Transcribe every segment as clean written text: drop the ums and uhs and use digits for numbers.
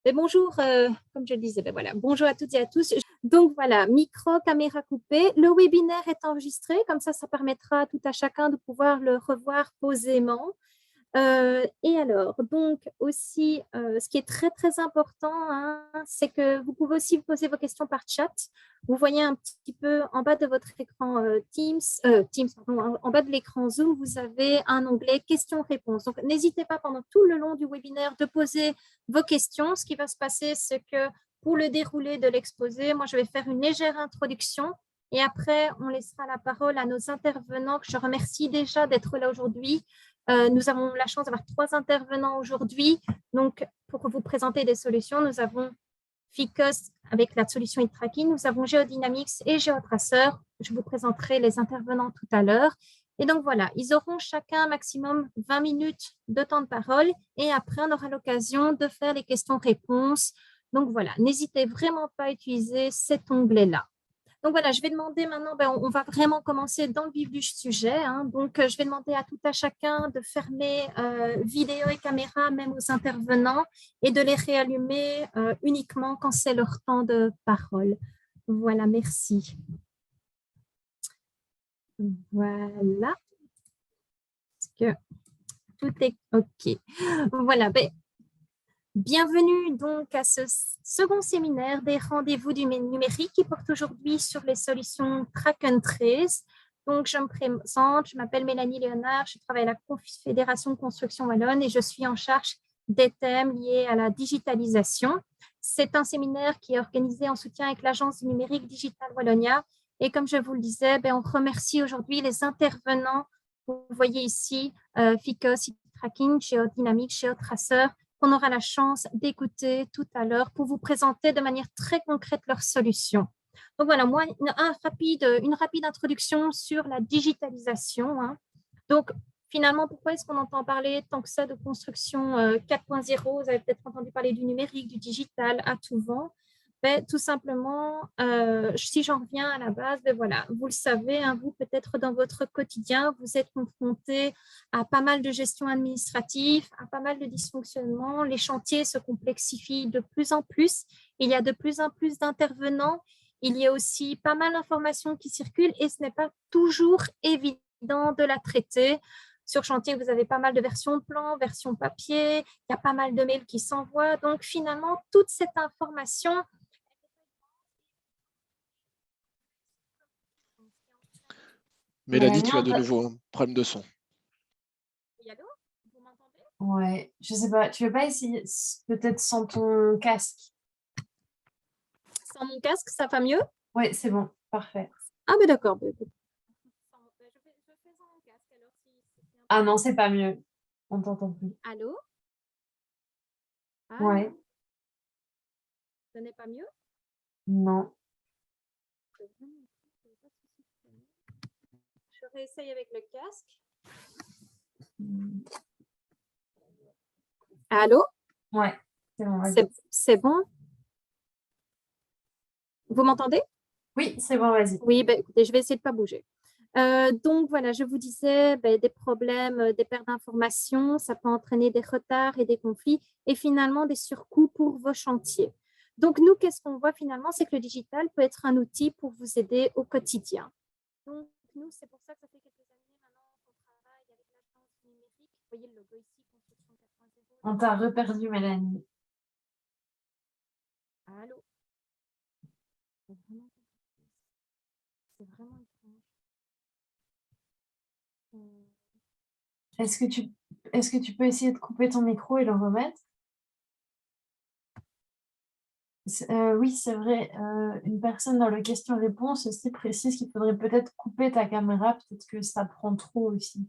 Mais bonjour, comme je le disais, voilà, bonjour à toutes et à tous. Donc voilà, micro, caméra coupée. Le webinaire est enregistré, comme ça permettra à tout à chacun de pouvoir le revoir posément. Et alors, donc aussi, ce qui est très, très important, hein, c'est que vous pouvez aussi poser vos questions par chat. Vous voyez un petit peu en bas de votre écran en bas de l'écran Zoom, vous avez un onglet questions-réponses. Donc, n'hésitez pas pendant tout le long du webinaire de poser vos questions. Ce qui va se passer, c'est que pour le déroulé de l'exposé, moi, je vais faire une légère introduction et après, on laissera la parole à nos intervenants que je remercie déjà d'être là aujourd'hui. Nous avons la chance d'avoir 3 intervenants aujourd'hui. Donc, pour vous présenter des solutions, nous avons Ficus avec la solution e-tracking, nous avons Geodynamics et GeoTracer. Je vous présenterai les intervenants tout à l'heure. Et donc, voilà, ils auront chacun maximum 20 minutes de temps de parole et après, on aura l'occasion de faire les questions-réponses. Donc, voilà, n'hésitez vraiment pas à utiliser cet onglet-là. Donc voilà, je vais demander maintenant, on va vraiment commencer dans le vif du sujet. Hein. Donc, je vais demander à tout à chacun de fermer vidéo et caméra, même aux intervenants, et de les réallumer uniquement quand c'est leur temps de parole. Voilà, merci. Voilà. Est-ce que tout est OK? Voilà, bienvenue donc à ce second séminaire des rendez-vous du numérique qui porte aujourd'hui sur les solutions Track and Trace. Donc, je me présente, je m'appelle Mélanie Léonard, je travaille à la Confédération Construction Wallonne et je suis en charge des thèmes liés à la digitalisation. C'est un séminaire qui est organisé en soutien avec l'Agence du numérique Digital Wallonia. Et comme je vous le disais, on remercie aujourd'hui les intervenants. Vous voyez ici Ficus, e-tracking, Geodynamics, GeoTracer, qu'on aura la chance d'écouter tout à l'heure pour vous présenter de manière très concrète leurs solutions. Donc voilà, moi, une rapide introduction sur la digitalisation. Hein. Donc, finalement, pourquoi est-ce qu'on entend parler tant que ça de construction 4.0? Vous avez peut-être entendu parler du numérique, du digital à tout vent. Tout simplement, si j'en reviens à la base, voilà, vous le savez, hein, vous peut-être dans votre quotidien, vous êtes confronté à pas mal de gestion administrative, à pas mal de dysfonctionnements. Les chantiers se complexifient de plus en plus. Il y a de plus en plus d'intervenants. Il y a aussi pas mal d'informations qui circulent et ce n'est pas toujours évident de la traiter. Sur chantier, vous avez pas mal de versions de plans, versions papier, il y a pas mal de mails qui s'envoient. Donc, finalement, toute cette information Mélanie, tu as de nouveau un problème de son. Oui, allô? Vous m'entendez? Ouais, je sais pas. Tu veux pas essayer peut-être sans ton casque? Sans mon casque, ça va mieux? Oui, c'est bon, parfait. Ah, mais d'accord. Ah non, c'est pas mieux. On t'entend plus. Allô? Ouais. Ce n'est pas mieux? Non. Je réessaye avec le casque. Allô? Ouais, c'est bon. C'est bon? Vous m'entendez? Oui, c'est bon, vas-y. Oui, écoutez, je vais essayer de ne pas bouger. Donc, voilà, je vous disais, des problèmes, des pertes d'informations, ça peut entraîner des retards et des conflits et finalement des surcoûts pour vos chantiers. Donc, nous, qu'est-ce qu'on voit finalement? C'est que le digital peut être un outil pour vous aider au quotidien. Donc, nous, c'est pour ça que ça fait quelques années maintenant qu'on travaille avec l'agence numérique. Vous voyez le logo ici, Construction 4.0. On t'a reperdu, Mélanie. Allô? C'est vraiment étrange. Est-ce que tu peux essayer de couper ton micro et le remettre? Oui, c'est vrai. Une personne dans le question-réponse aussi précise qu'il faudrait peut-être couper ta caméra. Peut-être que ça prend trop aussi.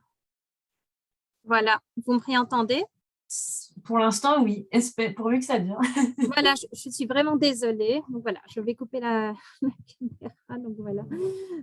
Voilà, vous me réentendez? Pour l'instant, oui. Pourvu que ça dure. Voilà, je suis vraiment désolée. Donc voilà, je vais couper la caméra. Donc voilà.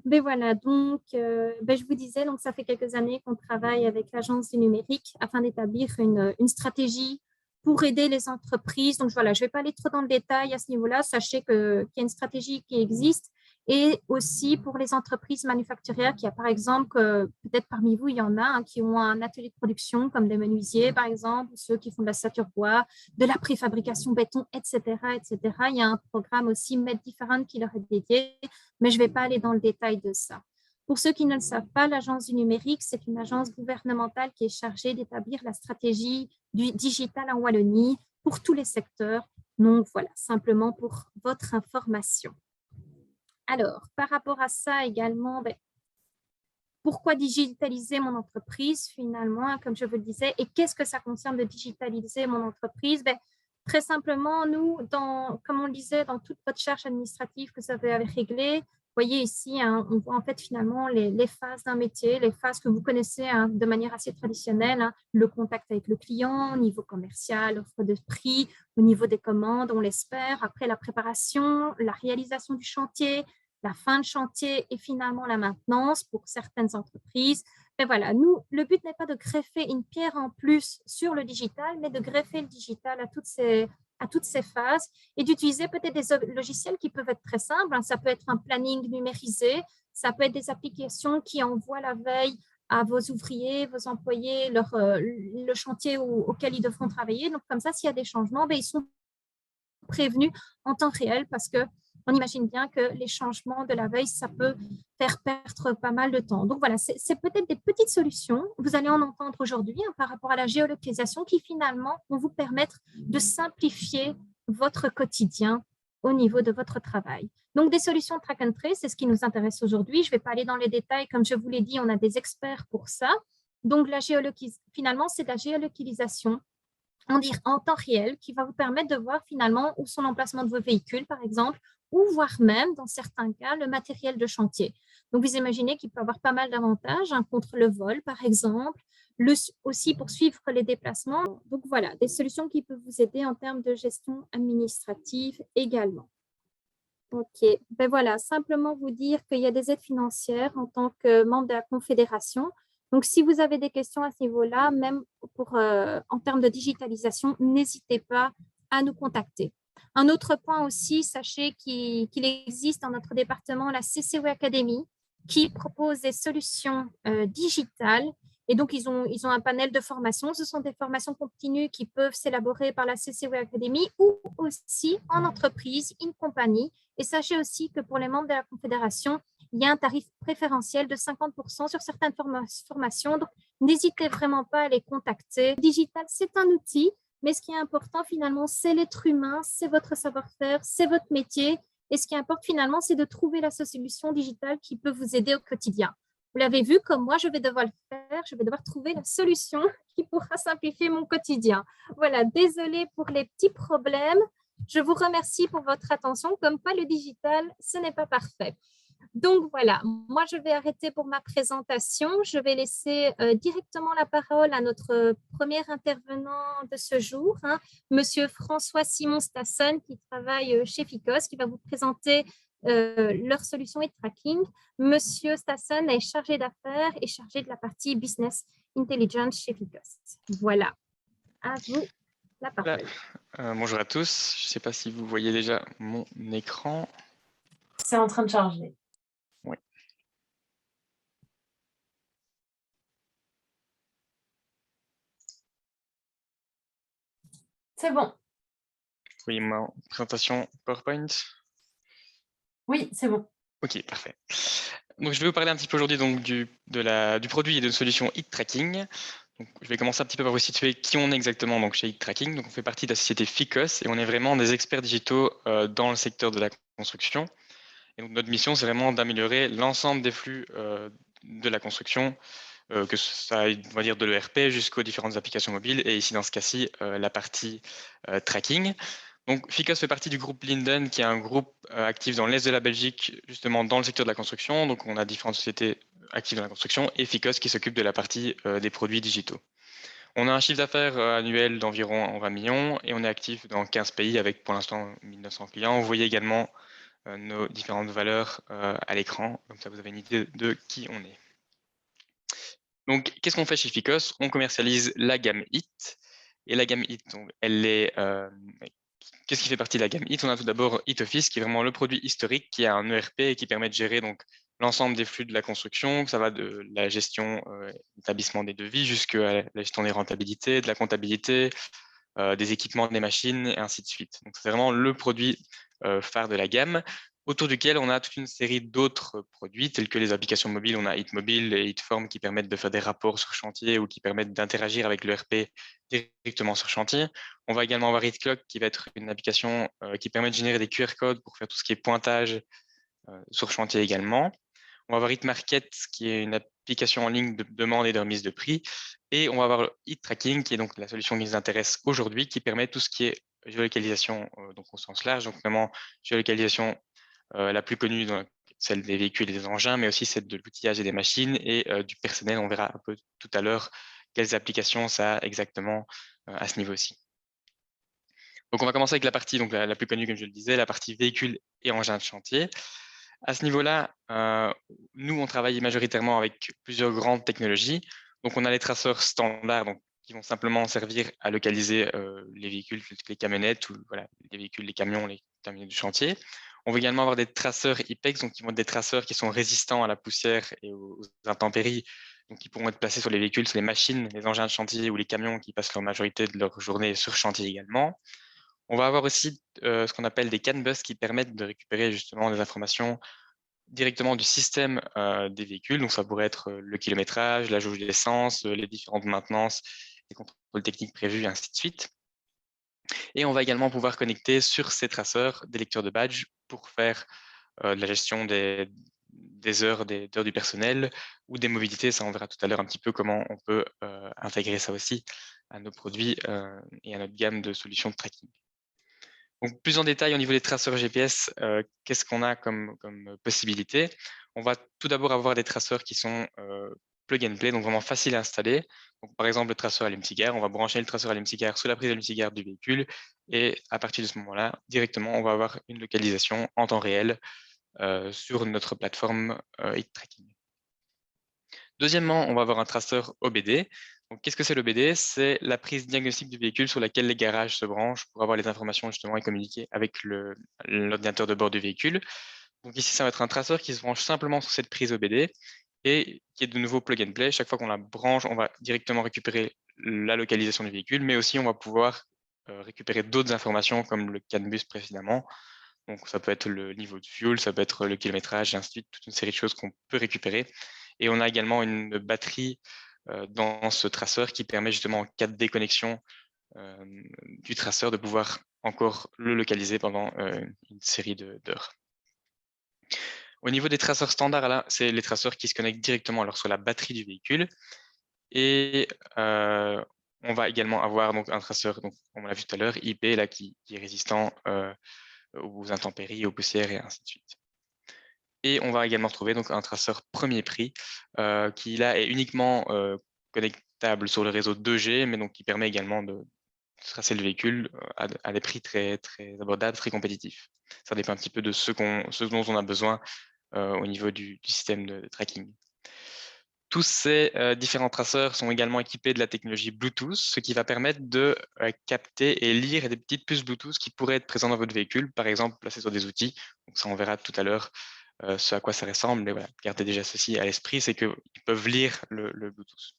Mais voilà, donc je vous disais, donc ça fait quelques années qu'on travaille avec l'agence du numérique afin d'établir une stratégie pour aider les entreprises. Donc voilà, je ne vais pas aller trop dans le détail à ce niveau-là. Sachez qu'il y a une stratégie qui existe Et aussi pour les entreprises manufacturières qui a par exemple, peut-être parmi vous, il y en a qui ont un atelier de production comme des menuisiers par exemple, ceux qui font de la stature bois, de la préfabrication béton, etc., etc. Il y a un programme aussi Med Different qui leur est dédié, mais je ne vais pas aller dans le détail de ça. Pour ceux qui ne le savent pas, l'Agence du numérique, c'est une agence gouvernementale qui est chargée d'établir la stratégie du digital en Wallonie pour tous les secteurs. Donc voilà, simplement pour votre information. Alors, par rapport à ça également, pourquoi digitaliser mon entreprise finalement, comme je vous le disais, et qu'est-ce que ça concerne de digitaliser mon entreprise? Très simplement, nous, comme on le disait, dans toute votre charge administrative que vous avez réglée, vous voyez ici, on voit en fait finalement les phases d'un métier, les phases que vous connaissez de manière assez traditionnelle, le contact avec le client, au niveau commercial, offre de prix, au niveau des commandes, on l'espère, après la préparation, la réalisation du chantier, la fin de chantier et finalement la maintenance pour certaines entreprises. Mais voilà, nous, le but n'est pas de greffer une pierre en plus sur le digital, mais de greffer le digital à toutes ces phases et d'utiliser peut-être des logiciels qui peuvent être très simples. Ça peut être un planning numérisé, ça peut être des applications qui envoient la veille à vos ouvriers, vos employés, le chantier auquel ils devront travailler. Donc, comme ça, s'il y a des changements, ils sont prévenus en temps réel parce que on imagine bien que les changements de la veille, ça peut faire perdre pas mal de temps. Donc voilà, c'est peut-être des petites solutions. Vous allez en entendre aujourd'hui par rapport à la géolocalisation qui finalement vont vous permettre de simplifier votre quotidien au niveau de votre travail. Donc des solutions track and trace, c'est ce qui nous intéresse aujourd'hui. Je ne vais pas aller dans les détails, comme je vous l'ai dit, on a des experts pour ça. Donc finalement, c'est de la géolocalisation en temps réel qui va vous permettre de voir finalement où sont l'emplacement de vos véhicules, par exemple, ou voir même, dans certains cas, le matériel de chantier. Donc, vous imaginez qu'il peut avoir pas mal d'avantages contre le vol, par exemple, aussi pour suivre les déplacements. Donc, voilà, des solutions qui peuvent vous aider en termes de gestion administrative également. OK. Voilà, simplement vous dire qu'il y a des aides financières en tant que membre de la Confédération. Donc, si vous avez des questions à ce niveau-là, même en termes de digitalisation, n'hésitez pas à nous contacter. Un autre point aussi, sachez qu'il existe dans notre département la CCW Academy qui propose des solutions digitales. Et donc, ils ont un panel de formations. Ce sont des formations continues qui peuvent s'élaborer par la CCW Academy ou aussi en entreprise, in compagnie. Et sachez aussi que pour les membres de la Confédération, il y a un tarif préférentiel de 50% sur certaines formations. Donc, n'hésitez vraiment pas à les contacter. Le digital, c'est un outil, mais ce qui est important finalement, c'est l'être humain, c'est votre savoir-faire, c'est votre métier. Et ce qui importe finalement, c'est de trouver la solution digitale qui peut vous aider au quotidien. Vous l'avez vu, comme moi, je vais devoir le faire. Je vais devoir trouver la solution qui pourra simplifier mon quotidien. Voilà, désolée pour les petits problèmes. Je vous remercie pour votre attention. Comme quoi, le digital, ce n'est pas parfait. Donc voilà, moi je vais arrêter pour ma présentation. Je vais laisser directement la parole à notre premier intervenant de ce jour, Monsieur François Simon Stasson, qui travaille chez Ficos, qui va vous présenter leur solution et tracking. Monsieur Stasson est chargé d'affaires et chargé de la partie business intelligence chez Ficos. Voilà, à vous la parole. Bonjour à tous, je ne sais pas si vous voyez déjà mon écran. C'est en train de charger. Oui. C'est bon. Oui, ma présentation PowerPoint. Oui, c'est bon. Ok, parfait. Donc, je vais vous parler un petit peu aujourd'hui du produit et de solution Heat Tracking. Donc, je vais commencer un petit peu par vous situer qui on est exactement donc, chez Heat Tracking. Donc, on fait partie de la société Ficos et on est vraiment des experts digitaux dans le secteur de la construction. Et donc, notre mission, c'est vraiment d'améliorer l'ensemble des flux de la construction, que ça aille, on va dire, de l'ERP jusqu'aux différentes applications mobiles. Et ici, dans ce cas-ci, la partie tracking. Donc, Ficos fait partie du groupe Linden, qui est un groupe actif dans l'Est de la Belgique, justement dans le secteur de la construction. Donc, on a différentes sociétés actives dans la construction et Ficos qui s'occupe de la partie des produits digitaux. On a un chiffre d'affaires annuel d'environ 20 millions et on est actif dans 15 pays avec pour l'instant 1900 clients. Vous voyez également nos différentes valeurs à l'écran, comme ça vous avez une idée de qui on est. Donc, qu'est-ce qu'on fait chez Ficos? On commercialise la gamme HIT. Et la gamme HIT, donc, elle est Qu'est-ce qui fait partie de la gamme HIT? On a tout d'abord HIT Office, qui est vraiment le produit historique, qui a un ERP et qui permet de gérer donc l'ensemble des flux de la construction. Ça va de la gestion, établissement des devis, jusqu'à la gestion des rentabilités, de la comptabilité, des équipements, des machines, et ainsi de suite. Donc, c'est vraiment le produit phare de la gamme, autour duquel on a toute une série d'autres produits, tels que les applications mobiles. On a Hit Mobile et Hitform qui permettent de faire des rapports sur chantier ou qui permettent d'interagir avec le RP directement sur chantier. On va également avoir HitClock qui va être une application qui permet de générer des QR codes pour faire tout ce qui est pointage sur chantier également. On va avoir HitMarket qui est une application en ligne de demande et de remise de prix. Et on va avoir Hit Tracking qui est donc la solution qui nous intéresse aujourd'hui, qui permet tout ce qui est géolocalisation donc au sens large, donc vraiment géolocalisation la plus connue, celle des véhicules et des engins, mais aussi celle de l'outillage et des machines et du personnel. On verra un peu tout à l'heure quelles applications ça a exactement à ce niveau-ci. Donc, on va commencer avec la partie donc, la plus connue, comme je le disais, la partie véhicules et engins de chantier. À ce niveau-là, nous, on travaille majoritairement avec plusieurs grandes technologies. Donc, on a les traceurs standards donc, qui vont simplement servir à localiser les véhicules, les camionnettes, ou voilà, les véhicules, les camions, les camionnettes du chantier. On va également avoir des traceurs IPEX, donc qui vont être des traceurs qui sont résistants à la poussière et aux intempéries, donc qui pourront être placés sur les véhicules, sur les machines, les engins de chantier ou les camions qui passent la majorité de leur journée sur chantier également. On va avoir aussi ce qu'on appelle des CAN bus qui permettent de récupérer justement des informations directement du système des véhicules. Donc, ça pourrait être le kilométrage, la jauge d'essence, les différentes maintenances, les contrôles techniques prévus, et ainsi de suite. Et on va également pouvoir connecter sur ces traceurs des lecteurs de badge pour faire de la gestion des heures du personnel ou des mobilités. Ça, on verra tout à l'heure un petit peu comment on peut intégrer ça aussi à nos produits et à notre gamme de solutions de tracking. Donc, plus en détail au niveau des traceurs GPS, qu'est-ce qu'on a comme possibilité? On va tout d'abord avoir des traceurs qui sont plug and play, donc vraiment faciles à installer. Donc, par exemple, le traceur LMCGAR, on va brancher le traceur LMCGAR sur la prise LMCGAR du véhicule et à partir de ce moment-là, directement, on va avoir une localisation en temps réel sur notre plateforme Hit Tracking. Deuxièmement, on va avoir un traceur OBD. Donc, qu'est-ce que c'est l'OBD? C'est la prise diagnostique du véhicule sur laquelle les garages se branchent pour avoir les informations justement et communiquer avec l'ordinateur de bord du véhicule. Donc ici, ça va être un traceur qui se branche simplement sur cette prise OBD et qui est de nouveau plug and play. Chaque fois qu'on la branche, on va directement récupérer la localisation du véhicule, mais aussi on va pouvoir récupérer d'autres informations comme le CAN bus précédemment. Donc ça peut être le niveau de fuel, ça peut être le kilométrage, et ainsi de suite, toute une série de choses qu'on peut récupérer. Et on a également une batterie dans ce traceur qui permet justement en cas de déconnexion du traceur de pouvoir encore le localiser pendant une série d'heures. Au niveau des traceurs standards, là, c'est les traceurs qui se connectent directement alors sur la batterie du véhicule. Et on va également avoir donc, un traceur, donc, comme on l'a vu tout à l'heure, IP là, qui est résistant aux intempéries, aux poussières et ainsi de suite. Et on va également retrouver donc, un traceur premier prix qui là est uniquement connectable sur le réseau 2G, mais donc qui permet également de tracer le véhicule à des prix très, très abordables, très compétitifs. Ça dépend un petit peu de ce dont on a besoin au niveau du système de tracking. Tous ces différents traceurs sont également équipés de la technologie Bluetooth, ce qui va permettre de capter et lire des petites puces Bluetooth qui pourraient être présentes dans votre véhicule, par exemple placées sur des outils. Donc ça, on verra tout à l'heure ce à quoi ça ressemble, mais voilà, gardez déjà ceci à l'esprit, c'est qu'ils peuvent lire le Bluetooth.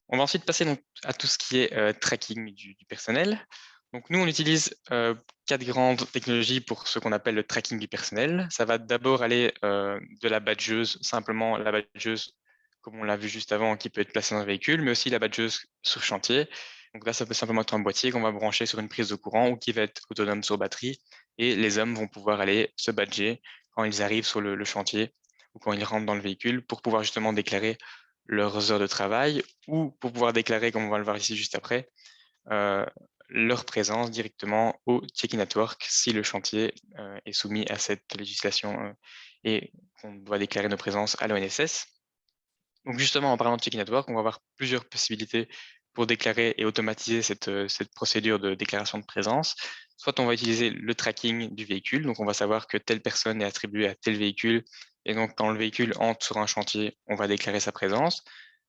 On va ensuite passer donc, à tout ce qui est tracking du personnel. Donc nous, on utilise 4 grandes technologies pour ce qu'on appelle le tracking du personnel. Ça va d'abord aller de la badgeuse, simplement la badgeuse, comme on l'a vu juste avant, qui peut être placée dans un véhicule, mais aussi la badgeuse sur chantier. Donc là, ça peut simplement être un boîtier qu'on va brancher sur une prise de courant ou qui va être autonome sur batterie. Et les hommes vont pouvoir aller se badger quand ils arrivent sur le chantier ou quand ils rentrent dans le véhicule pour pouvoir justement déclarer leurs heures de travail ou pour pouvoir déclarer, comme on va le voir ici juste après, leur présence directement au check-in at work si le chantier est soumis à cette législation et qu'on doit déclarer nos présences à l'ONSS. Donc justement, en parlant de check-in at work, on va avoir plusieurs possibilités pour déclarer et automatiser cette procédure de déclaration de présence. Soit on va utiliser le tracking du véhicule, donc on va savoir que telle personne est attribuée à tel véhicule, et donc quand le véhicule entre sur un chantier, on va déclarer sa présence.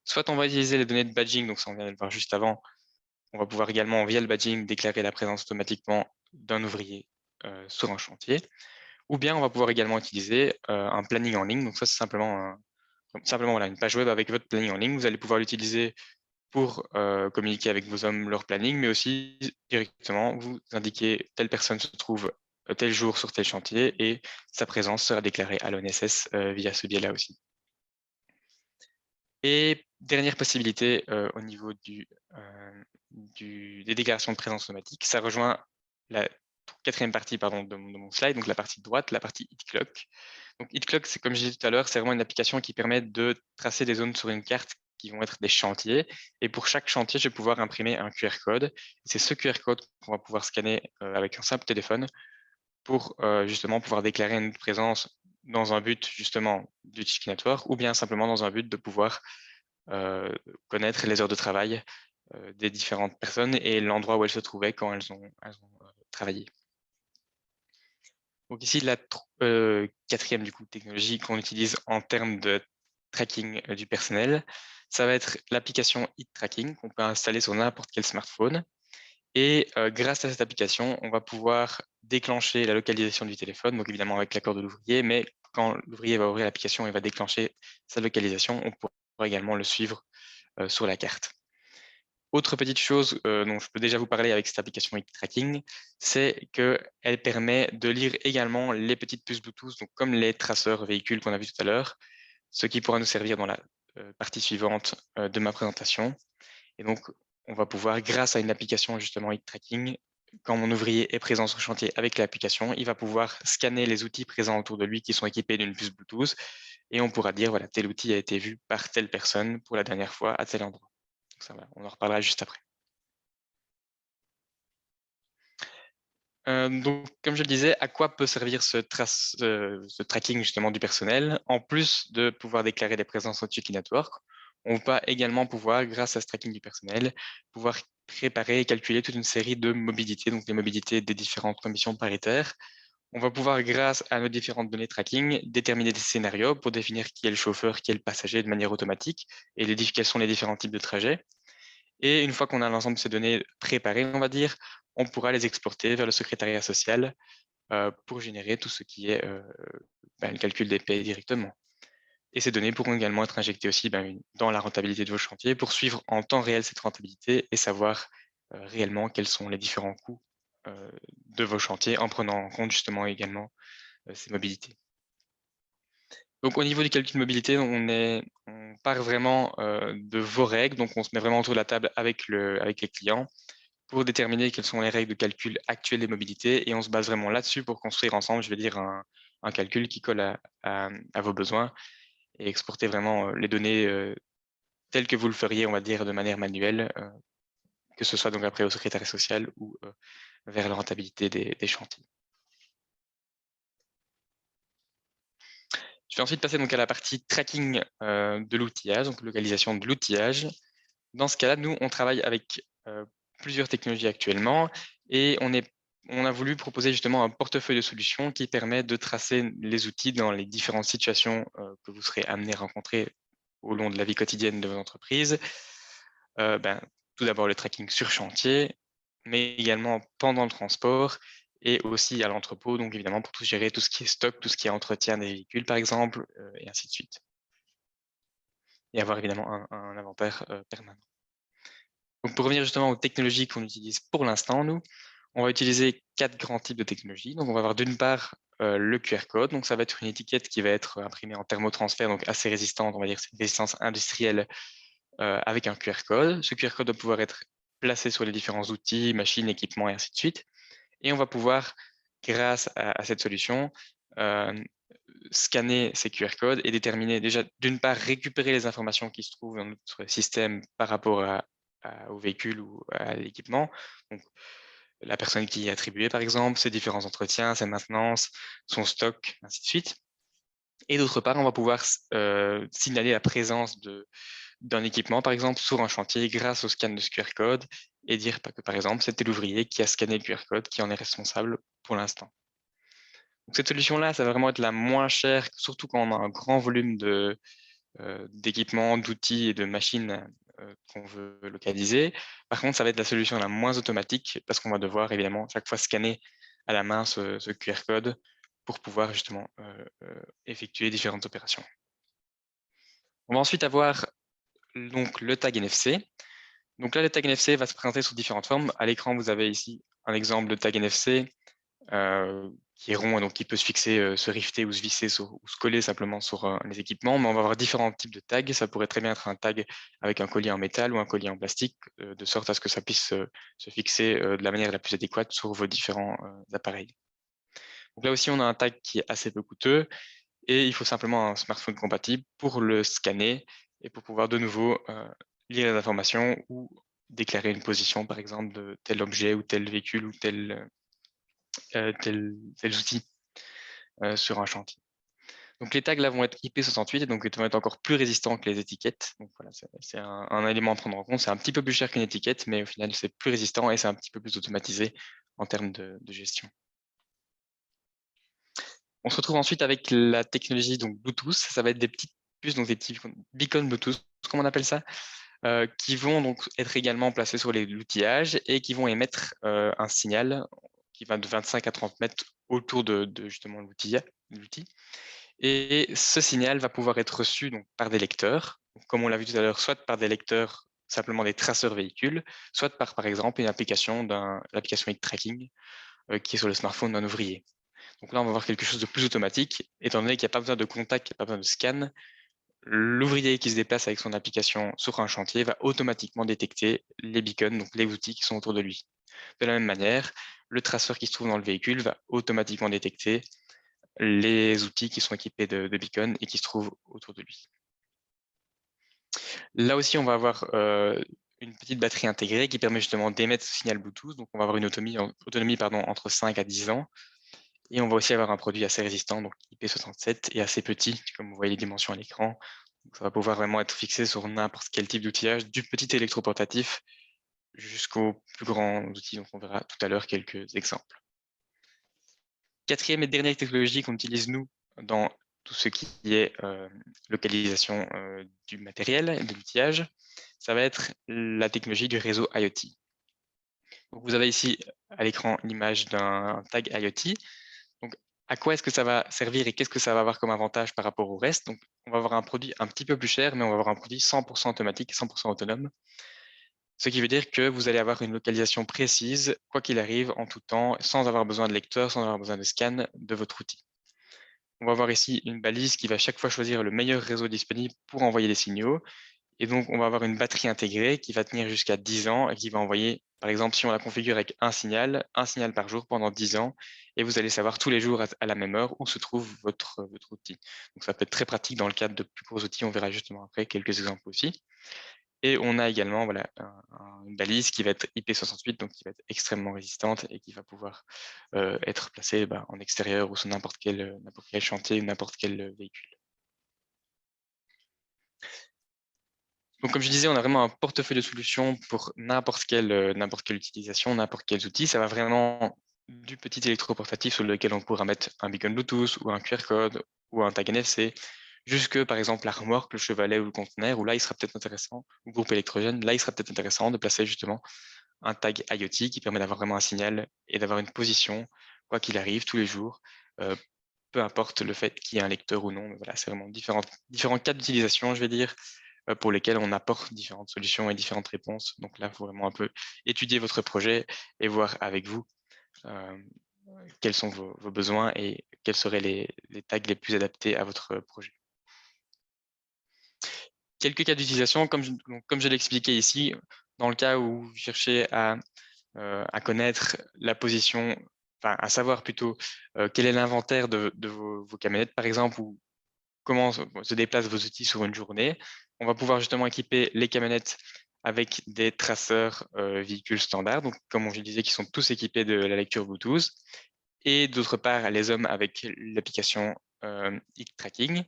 Soit on va utiliser les données de badging, donc ça on vient de le voir juste avant, On va pouvoir également, via le badging, déclarer la présence automatiquement d'un ouvrier sur un chantier. Ou bien on va pouvoir également utiliser un planning en ligne. Donc ça, c'est simplement voilà, une page web avec votre planning en ligne. Vous allez pouvoir l'utiliser pour communiquer avec vos hommes leur planning, mais aussi directement vous indiquer telle personne se trouve tel jour sur tel chantier et sa présence sera déclarée à l'ONSS via ce biais-là aussi. Et dernière possibilité au niveau des déclarations de présence automatique, ça rejoint la quatrième partie de mon slide, donc la partie droite, la partie HitClock. Donc HitClock, c'est comme je disais tout à l'heure, c'est vraiment une application qui permet de tracer des zones sur une carte qui vont être des chantiers. Et pour chaque chantier, je vais pouvoir imprimer un QR code. C'est ce QR code qu'on va pouvoir scanner avec un simple téléphone pour justement pouvoir déclarer une présence dans un but justement du Tchiki Network ou bien simplement dans un but de pouvoir connaître les heures de travail des différentes personnes et l'endroit où elles se trouvaient quand elles ont travaillé. Donc ici, la quatrième du coup, technologie qu'on utilise en termes de tracking du personnel, ça va être l'application HitTracking qu'on peut installer sur n'importe quel smartphone. Et grâce à cette application, on va pouvoir déclencher la localisation du téléphone, donc évidemment avec l'accord de l'ouvrier, mais quand l'ouvrier va ouvrir l'application et va déclencher sa localisation, on pourra également le suivre sur la carte. Autre petite chose dont je peux déjà vous parler avec cette application HitTracking, c'est qu'elle permet de lire également les petites puces Bluetooth, donc comme les traceurs véhicules qu'on a vu tout à l'heure, ce qui pourra nous servir dans la partie suivante de ma présentation. Et donc, on va pouvoir, grâce à une application justement HitTracking, quand mon ouvrier est présent sur le chantier avec l'application, il va pouvoir scanner les outils présents autour de lui qui sont équipés d'une puce Bluetooth et on pourra dire, voilà, tel outil a été vu par telle personne pour la dernière fois à tel endroit. Donc ça, voilà, on en reparlera juste après. Donc, comme je le disais, à quoi peut servir ce tracking justement du personnel? En plus de pouvoir déclarer des présences au Tchiki Network, on va également pouvoir, grâce à ce tracking du personnel, pouvoir préparer et calculer toute une série de mobilités, donc les mobilités des différentes commissions paritaires. On va pouvoir, grâce à nos différentes données tracking, déterminer des scénarios pour définir qui est le chauffeur, qui est le passager de manière automatique et quels sont les différents types de trajets. Et une fois qu'on a l'ensemble de ces données préparées, on va dire, on pourra les exporter vers le secrétariat social pour générer tout ce qui est le calcul des paies directement. Et ces données pourront également être injectées aussi dans la rentabilité de vos chantiers pour suivre en temps réel cette rentabilité et savoir réellement quels sont les différents coûts de vos chantiers en prenant en compte justement également ces mobilités. Donc au niveau du calcul de mobilité, on part vraiment de vos règles, donc on se met vraiment autour de la table avec les clients pour déterminer quelles sont les règles de calcul actuelles des mobilités et on se base vraiment là-dessus pour construire ensemble, je vais dire, un calcul qui colle à vos besoins et exporter vraiment les données telles que vous le feriez, on va dire, de manière manuelle, que ce soit donc après au secrétariat social ou vers la rentabilité des chantiers. Je vais ensuite passer donc à la partie tracking de l'outillage, donc localisation de l'outillage. Dans ce cas-là, nous, on travaille avec plusieurs technologies actuellement et on a voulu proposer justement un portefeuille de solutions qui permet de tracer les outils dans les différentes situations que vous serez amené à rencontrer au long de la vie quotidienne de vos entreprises. Tout d'abord, le tracking sur chantier, mais également pendant le transport et aussi à l'entrepôt, donc évidemment pour tout gérer tout ce qui est stock, tout ce qui est entretien des véhicules, par exemple, et ainsi de suite. Et avoir évidemment un inventaire permanent. Donc pour revenir justement aux technologies qu'on utilise pour l'instant, nous, on va utiliser 4 grands types de technologies. Donc on va avoir d'une part le QR code, donc ça va être une étiquette qui va être imprimée en thermotransfert, donc assez résistante, on va dire c'est une résistance industrielle avec un QR code. Ce QR code doit pouvoir être placé sur les différents outils, machines, équipements et ainsi de suite. Et on va pouvoir, grâce à cette solution, scanner ces QR codes et déterminer déjà, d'une part, récupérer les informations qui se trouvent dans notre système par rapport au véhicule ou à l'équipement. Donc, la personne qui est attribuée, par exemple, ses différents entretiens, ses maintenances, son stock, ainsi de suite. Et d'autre part, on va pouvoir signaler la présence d'un équipement, par exemple, sur un chantier grâce au scan de ce QR code et dire que, par exemple, c'était l'ouvrier qui a scanné le QR code qui en est responsable pour l'instant. Donc, cette solution-là, ça va vraiment être la moins chère, surtout quand on a un grand volume d'équipements, d'outils et de machines qu'on veut localiser. Par contre, ça va être la solution la moins automatique parce qu'on va devoir évidemment chaque fois scanner à la main ce QR code pour pouvoir justement effectuer différentes opérations. On va ensuite avoir donc le tag NFC. Donc là, le tag NFC va se présenter sous différentes formes. À l'écran, vous avez ici un exemple de tag NFC qui est rond et donc qui peut se fixer, se rifter ou se visser ou se coller simplement sur les équipements. Mais on va avoir différents types de tags. Ça pourrait très bien être un tag avec un collier en métal ou un collier en plastique, de sorte à ce que ça puisse se fixer de la manière la plus adéquate sur vos différents appareils. Donc là aussi, on a un tag qui est assez peu coûteux et il faut simplement un smartphone compatible pour le scanner et pour pouvoir de nouveau lire les informations ou déclarer une position, par exemple, de tel objet ou tel véhicule ou tel outil sur un chantier. Donc les tags là vont être IP68, donc ils vont être encore plus résistants que les étiquettes. Donc voilà, c'est un élément à prendre en compte. C'est un petit peu plus cher qu'une étiquette, mais au final c'est plus résistant et c'est un petit peu plus automatisé en termes de gestion. On se retrouve ensuite avec la technologie donc Bluetooth. Ça va être des petites puces, donc des petits beacons Bluetooth, comme on appelle ça, qui vont donc être également placés sur l'outillage et qui vont émettre un signal qui va de 25 à 30 mètres autour de justement l'outil. Et ce signal va pouvoir être reçu donc, par des lecteurs, comme on l'a vu tout à l'heure, soit par des lecteurs simplement des traceurs véhicules, soit par exemple une application l'application Tracking qui est sur le smartphone d'un ouvrier. Donc là, on va voir quelque chose de plus automatique, étant donné qu'il n'y a pas besoin de contact, il n'y a pas besoin de scan. L'ouvrier qui se déplace avec son application sur un chantier va automatiquement détecter les beacons, donc les outils qui sont autour de lui. De la même manière, le traceur qui se trouve dans le véhicule va automatiquement détecter les outils qui sont équipés de beacons et qui se trouvent autour de lui. Là aussi, on va avoir une petite batterie intégrée qui permet justement d'émettre ce signal Bluetooth. Donc, on va avoir une autonomie entre 5 à 10 ans. Et on va aussi avoir un produit assez résistant, donc IP67, et assez petit, comme vous voyez les dimensions à l'écran. Ça va pouvoir vraiment être fixé sur n'importe quel type d'outillage, du petit électroportatif jusqu'aux plus grands outils. Donc, on verra tout à l'heure quelques exemples. Quatrième et dernière technologie qu'on utilise, nous, dans tout ce qui est localisation du matériel et de l'outillage, ça va être la technologie du réseau IoT. Donc, vous avez ici à l'écran l'image d'un tag IoT. Donc, à quoi est-ce que ça va servir et qu'est-ce que ça va avoir comme avantage par rapport au reste? Donc, on va avoir un produit un petit peu plus cher, mais on va avoir un produit 100% automatique, 100% autonome. Ce qui veut dire que vous allez avoir une localisation précise, quoi qu'il arrive, en tout temps, sans avoir besoin de lecteur, sans avoir besoin de scan de votre outil. On va avoir ici une balise qui va chaque fois choisir le meilleur réseau disponible pour envoyer des signaux. Et donc, on va avoir une batterie intégrée qui va tenir jusqu'à 10 ans et qui va envoyer, par exemple, si on la configure avec un signal par jour pendant 10 ans, et vous allez savoir tous les jours à la même heure où se trouve votre outil. Donc, ça peut être très pratique dans le cadre de plus gros outils. On verra justement après quelques exemples aussi. Et on a également voilà, une balise qui va être IP68, donc qui va être extrêmement résistante et qui va pouvoir être placée en extérieur ou sur n'importe quel chantier ou n'importe quel véhicule. Donc, comme je disais, on a vraiment un portefeuille de solutions pour n'importe quelle utilisation, n'importe quels outils. Ça va vraiment du petit électroportatif sur lequel on pourra mettre un beacon Bluetooth ou un QR code ou un tag NFC, jusque par exemple la remorque, le chevalet ou le conteneur, où là il sera peut-être intéressant, ou le groupe électrogène, là il sera peut-être intéressant de placer justement un tag IoT qui permet d'avoir vraiment un signal et d'avoir une position, quoi qu'il arrive, tous les jours, peu importe le fait qu'il y ait un lecteur ou non. Mais voilà, c'est vraiment différents cas d'utilisation, je vais dire, pour lesquels on apporte différentes solutions et différentes réponses. Donc là, il faut vraiment un peu étudier votre projet et voir avec vous quels sont vos besoins et quels seraient les tags les plus adaptés à votre projet. Quelques cas d'utilisation, comme je l'ai expliqué ici, dans le cas où vous cherchez à connaître la position, enfin à savoir plutôt quel est l'inventaire de vos camionnettes, par exemple, ou comment se déplacent vos outils sur une journée. On va pouvoir justement équiper les camionnettes avec des traceurs véhicules standards, donc comme je disais, qui sont tous équipés de la lecture Bluetooth, et d'autre part les hommes avec l'application Tracking.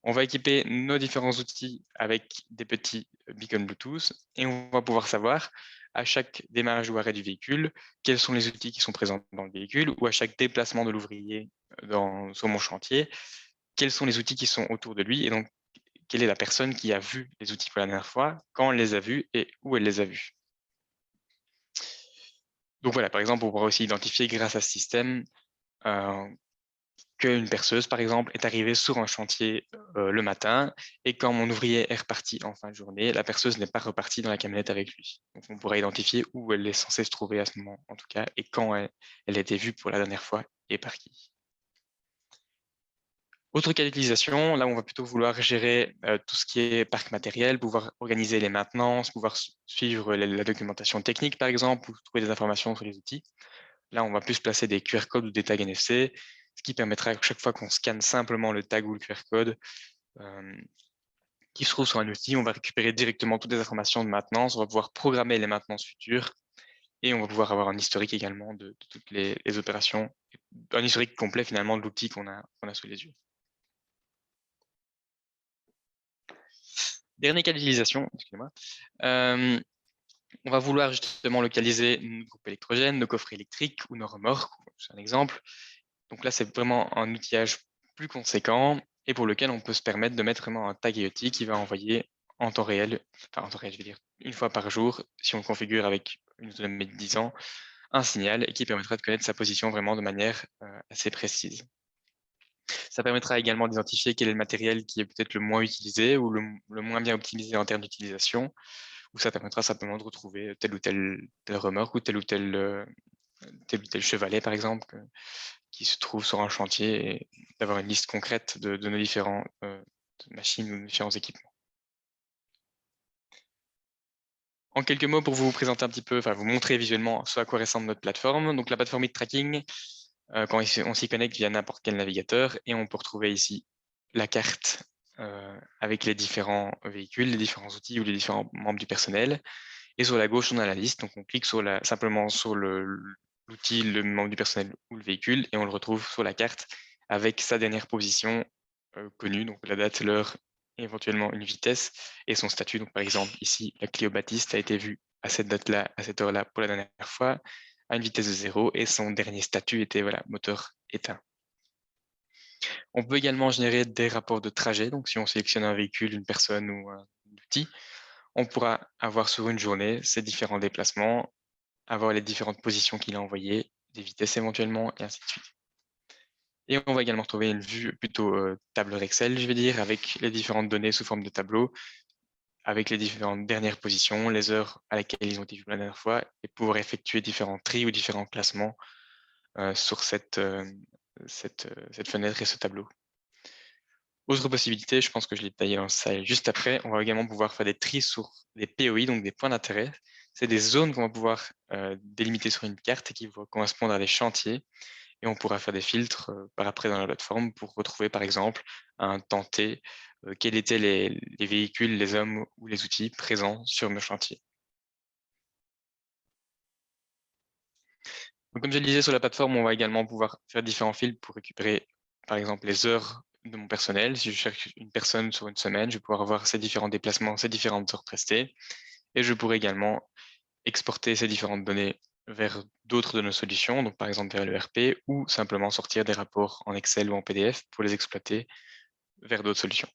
On va équiper nos différents outils avec des petits beacons Bluetooth et on va pouvoir savoir à chaque démarrage ou arrêt du véhicule quels sont les outils qui sont présents dans le véhicule, ou à chaque déplacement de l'ouvrier sur mon chantier, quels sont les outils qui sont autour de lui, et donc quelle est la personne qui a vu les outils pour la dernière fois, quand elle les a vus et où elle les a vus. Donc voilà, par exemple, on pourra aussi identifier grâce à ce système qu'une perceuse, par exemple, est arrivée sur un chantier le matin et quand mon ouvrier est reparti en fin de journée, la perceuse n'est pas repartie dans la camionnette avec lui. Donc on pourra identifier où elle est censée se trouver à ce moment, en tout cas, et quand elle a été vue pour la dernière fois et par qui. Autre cas d'utilisation, là on va plutôt vouloir gérer tout ce qui est parc matériel, pouvoir organiser les maintenances, pouvoir suivre la documentation technique par exemple, ou trouver des informations sur les outils. Là on va plus placer des QR codes ou des tags NFC, ce qui permettra à chaque fois qu'on scanne simplement le tag ou le QR code qui se trouve sur un outil, on va récupérer directement toutes les informations de maintenance, on va pouvoir programmer les maintenances futures et on va pouvoir avoir un historique également de toutes les opérations, un historique complet finalement de l'outil qu'on a sous les yeux. Dernier cas d'utilisation, excusez-moi. On va vouloir justement localiser nos groupes électrogènes, nos coffrets électriques ou nos remorques, c'est un exemple. Donc là, c'est vraiment un outillage plus conséquent et pour lequel on peut se permettre de mettre vraiment un tag IoT qui va envoyer en temps réel, enfin en temps réel, je veux dire une fois par jour, si on le configure avec une autonomie de 10 ans, un signal et qui permettra de connaître sa position vraiment de manière assez précise. Ça permettra également d'identifier quel est le matériel qui est peut-être le moins utilisé ou le moins bien optimisé en termes d'utilisation, ou ça permettra simplement de retrouver telle ou telle remorque ou tel ou tel chevalet, par exemple, qui se trouve sur un chantier et d'avoir une liste concrète de nos différentes machines ou différents équipements. En quelques mots, pour vous présenter un petit peu, enfin vous montrer visuellement ce à quoi ressemble notre plateforme. Donc la plateforme e-tracking, quand on s'y connecte via n'importe quel navigateur et on peut retrouver ici la carte avec les différents véhicules, les différents outils ou les différents membres du personnel. Et sur la gauche, on a la liste. Donc on clique simplement sur l'outil, le membre du personnel ou le véhicule et on le retrouve sur la carte avec sa dernière position connue, donc la date, l'heure, éventuellement une vitesse et son statut. Donc par exemple ici, la Clio Baptiste a été vue à cette date-là, à cette heure-là pour la dernière fois, à une vitesse de 0 et son dernier statut était voilà, moteur éteint. On peut également générer des rapports de trajet. Donc si on sélectionne un véhicule, une personne ou un outil, on pourra avoir sur une journée ces différents déplacements, avoir les différentes positions qu'il a envoyées, des vitesses éventuellement, et ainsi de suite. Et on va également trouver une vue plutôt tableur Excel, je vais dire, avec les différentes données sous forme de tableau, avec les différentes dernières positions, les heures à laquelle ils ont été vus la dernière fois, et pouvoir effectuer différents tris ou différents classements sur cette fenêtre et ce tableau. Autre possibilité, je pense que je l'ai détaillé dans le slide juste après, on va également pouvoir faire des tris sur des POI, donc des points d'intérêt. C'est des zones qu'on va pouvoir délimiter sur une carte et qui vont correspondre à des chantiers. Et on pourra faire des filtres par après dans la plateforme pour retrouver par exemple un temps T, quels étaient les véhicules, les hommes ou les outils présents sur le chantier. Donc, comme je le disais sur la plateforme, on va également pouvoir faire différents filtres pour récupérer par exemple les heures de mon personnel. Si je cherche une personne sur une semaine, je vais pouvoir avoir ces différents déplacements, ces différentes heures prestées. Et je pourrais également exporter ces différentes données vers d'autres de nos solutions, donc par exemple vers l'ERP, ou simplement sortir des rapports en Excel ou en PDF pour les exploiter vers d'autres solutions.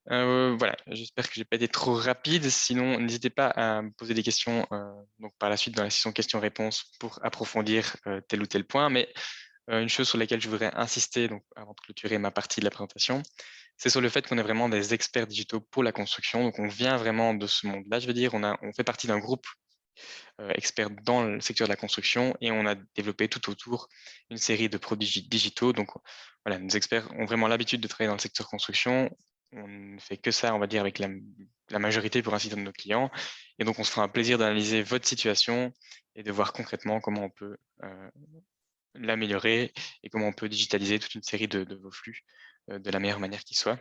Voilà, j'espère que je n'ai pas été trop rapide. Sinon, n'hésitez pas à me poser des questions donc par la suite dans la session questions-réponses pour approfondir tel ou tel point. Mais une chose sur laquelle je voudrais insister donc, avant de clôturer ma partie de la présentation, c'est sur le fait qu'on est vraiment des experts digitaux pour la construction. Donc, on vient vraiment de ce monde-là, je veux dire. On fait partie d'un groupe experts dans le secteur de la construction et on a développé tout autour une série de produits digitaux. Donc, voilà, nos experts ont vraiment l'habitude de travailler dans le secteur construction. On ne fait que ça, on va dire, avec la majorité, pour ainsi dire, de nos clients. Et donc, on se fera un plaisir d'analyser votre situation et de voir concrètement comment on peut l'améliorer et comment on peut digitaliser toute une série de vos flux de la meilleure manière qui soit.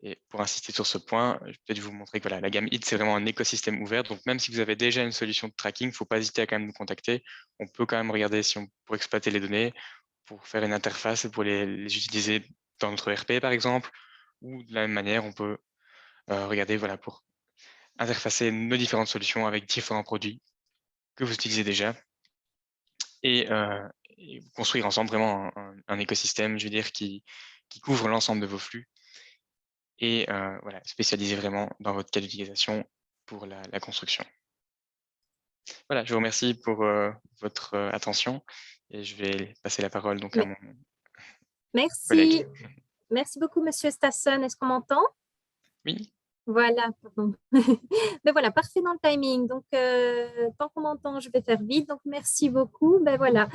Et pour insister sur ce point, je vais peut-être vous montrer que voilà, la gamme HIT, c'est vraiment un écosystème ouvert. Donc, même si vous avez déjà une solution de tracking, il ne faut pas hésiter à quand même nous contacter. On peut quand même regarder si on pour exploiter les données, pour faire une interface et pour les utiliser dans notre ERP, par exemple. Ou de la même manière, on peut regarder voilà, pour interfacer nos différentes solutions avec différents produits que vous utilisez déjà et construire ensemble vraiment un écosystème, je veux dire, qui qui couvre l'ensemble de vos flux et voilà, spécialisé vraiment dans votre cas d'utilisation pour la construction. Voilà, je vous remercie pour, votre, attention et je vais passer la parole donc à Mais mon merci. collègue. Merci beaucoup, Monsieur Stasson. Est-ce qu'on m'entend? Oui, Voilà, pardon. Ben voilà, parfait dans le timing. Donc, tant qu'on m'entend, je vais faire vite. Donc, merci beaucoup. Ben voilà,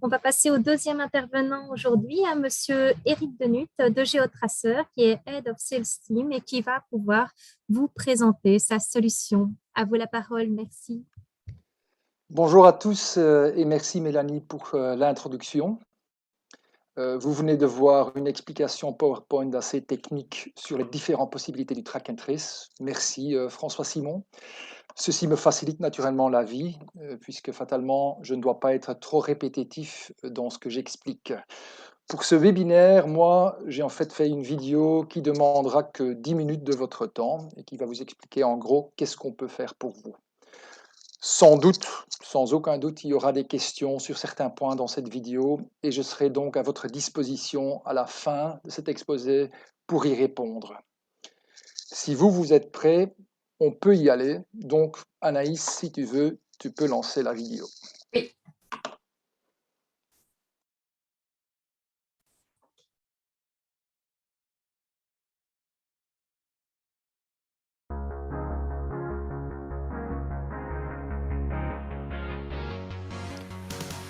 on va passer au deuxième intervenant aujourd'hui, à Monsieur Éric Denut de GeoTracer, qui est Head of Sales Team et qui va pouvoir vous présenter sa solution. À vous la parole. Merci. Bonjour à tous et merci Mélanie pour l'introduction. Vous venez de voir une explication PowerPoint assez technique sur les différentes possibilités du track and trace. Merci François Simon. Ceci me facilite naturellement la vie puisque fatalement je ne dois pas être trop répétitif dans ce que j'explique. Pour ce webinaire, moi j'ai en fait une vidéo qui demandera que 10 minutes de votre temps et qui va vous expliquer en gros qu'est-ce qu'on peut faire pour vous. Sans doute, sans aucun doute, il y aura des questions sur certains points dans cette vidéo et je serai donc à votre disposition à la fin de cet exposé pour y répondre. Si vous êtes prêts, on peut y aller. Donc, Anaïs, si tu veux, tu peux lancer la vidéo. Oui.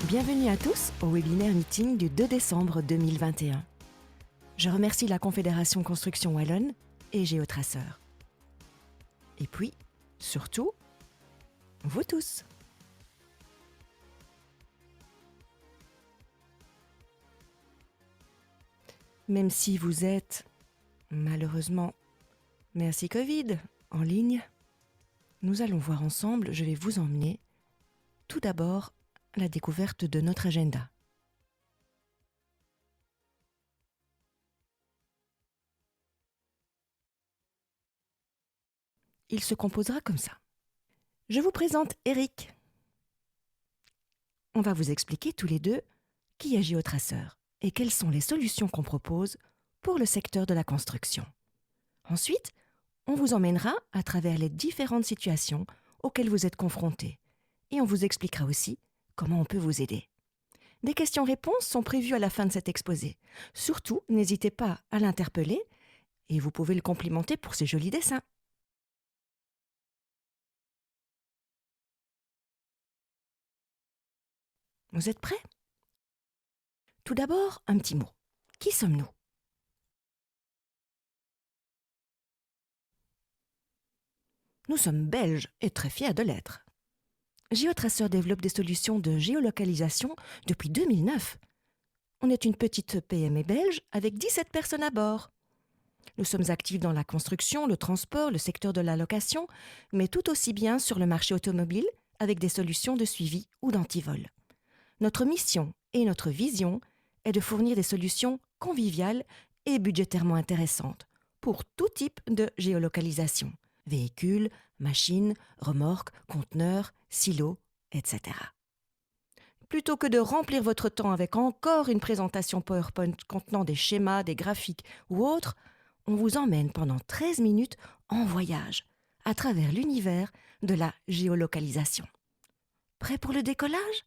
Bienvenue à tous au webinaire meeting du 2 décembre 2021. Je remercie la Confédération Construction Wallonne et GeoTracer. Et puis, surtout, vous tous. Même si vous êtes, malheureusement, merci Covid, en ligne, nous allons voir ensemble, je vais vous emmener, tout d'abord, la découverte de notre agenda. Il se composera comme ça. Je vous présente Eric. On va vous expliquer tous les deux qui est GeoTracer et quelles sont les solutions qu'on propose pour le secteur de la construction. Ensuite, on vous emmènera à travers les différentes situations auxquelles vous êtes confrontés et on vous expliquera aussi comment on peut vous aider. Des questions-réponses sont prévues à la fin de cet exposé. Surtout, n'hésitez pas à l'interpeller et vous pouvez le complimenter pour ses jolis dessins. Vous êtes prêts? Tout d'abord, un petit mot. Qui sommes-nous? Nous sommes belges et très fiers de l'être. GeoTracer développe des solutions de géolocalisation depuis 2009. On est une petite PME belge avec 17 personnes à bord. Nous sommes actifs dans la construction, le transport, le secteur de la location, mais tout aussi bien sur le marché automobile avec des solutions de suivi ou d'antivol. Notre mission et notre vision est de fournir des solutions conviviales et budgétairement intéressantes pour tout type de géolocalisation. Véhicules, machines, remorques, conteneurs, silos, etc. Plutôt que de remplir votre temps avec encore une présentation PowerPoint contenant des schémas, des graphiques ou autres, on vous emmène pendant 13 minutes en voyage à travers l'univers de la géolocalisation. Prêt pour le décollage?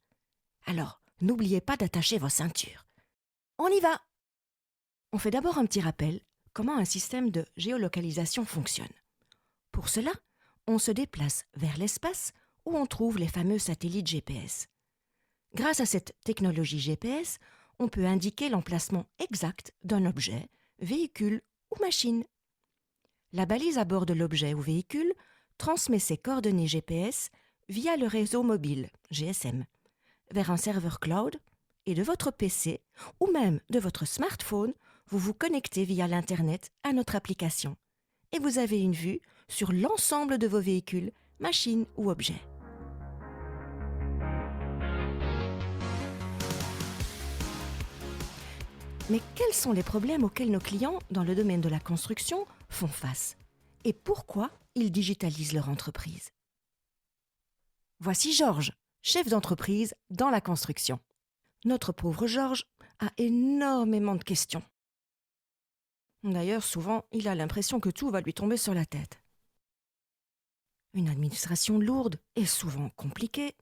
Alors, n'oubliez pas d'attacher vos ceintures. On y va! On fait d'abord un petit rappel comment un système de géolocalisation fonctionne. Pour cela, on se déplace vers l'espace où on trouve les fameux satellites GPS. Grâce à cette technologie GPS, on peut indiquer l'emplacement exact d'un objet, véhicule ou machine. La balise à bord de l'objet ou véhicule transmet ses coordonnées GPS via le réseau mobile, GSM, vers un serveur cloud et de votre PC ou même de votre smartphone, vous vous connectez via l'Internet à notre application et vous avez une vue sur l'ensemble de vos véhicules, machines ou objets. Mais quels sont les problèmes auxquels nos clients dans le domaine de la construction font face? Et pourquoi ils digitalisent leur entreprise? Voici Georges, chef d'entreprise dans la construction. Notre pauvre Georges a énormément de questions. D'ailleurs, souvent, il a l'impression que tout va lui tomber sur la tête. Une administration lourde et souvent compliquée,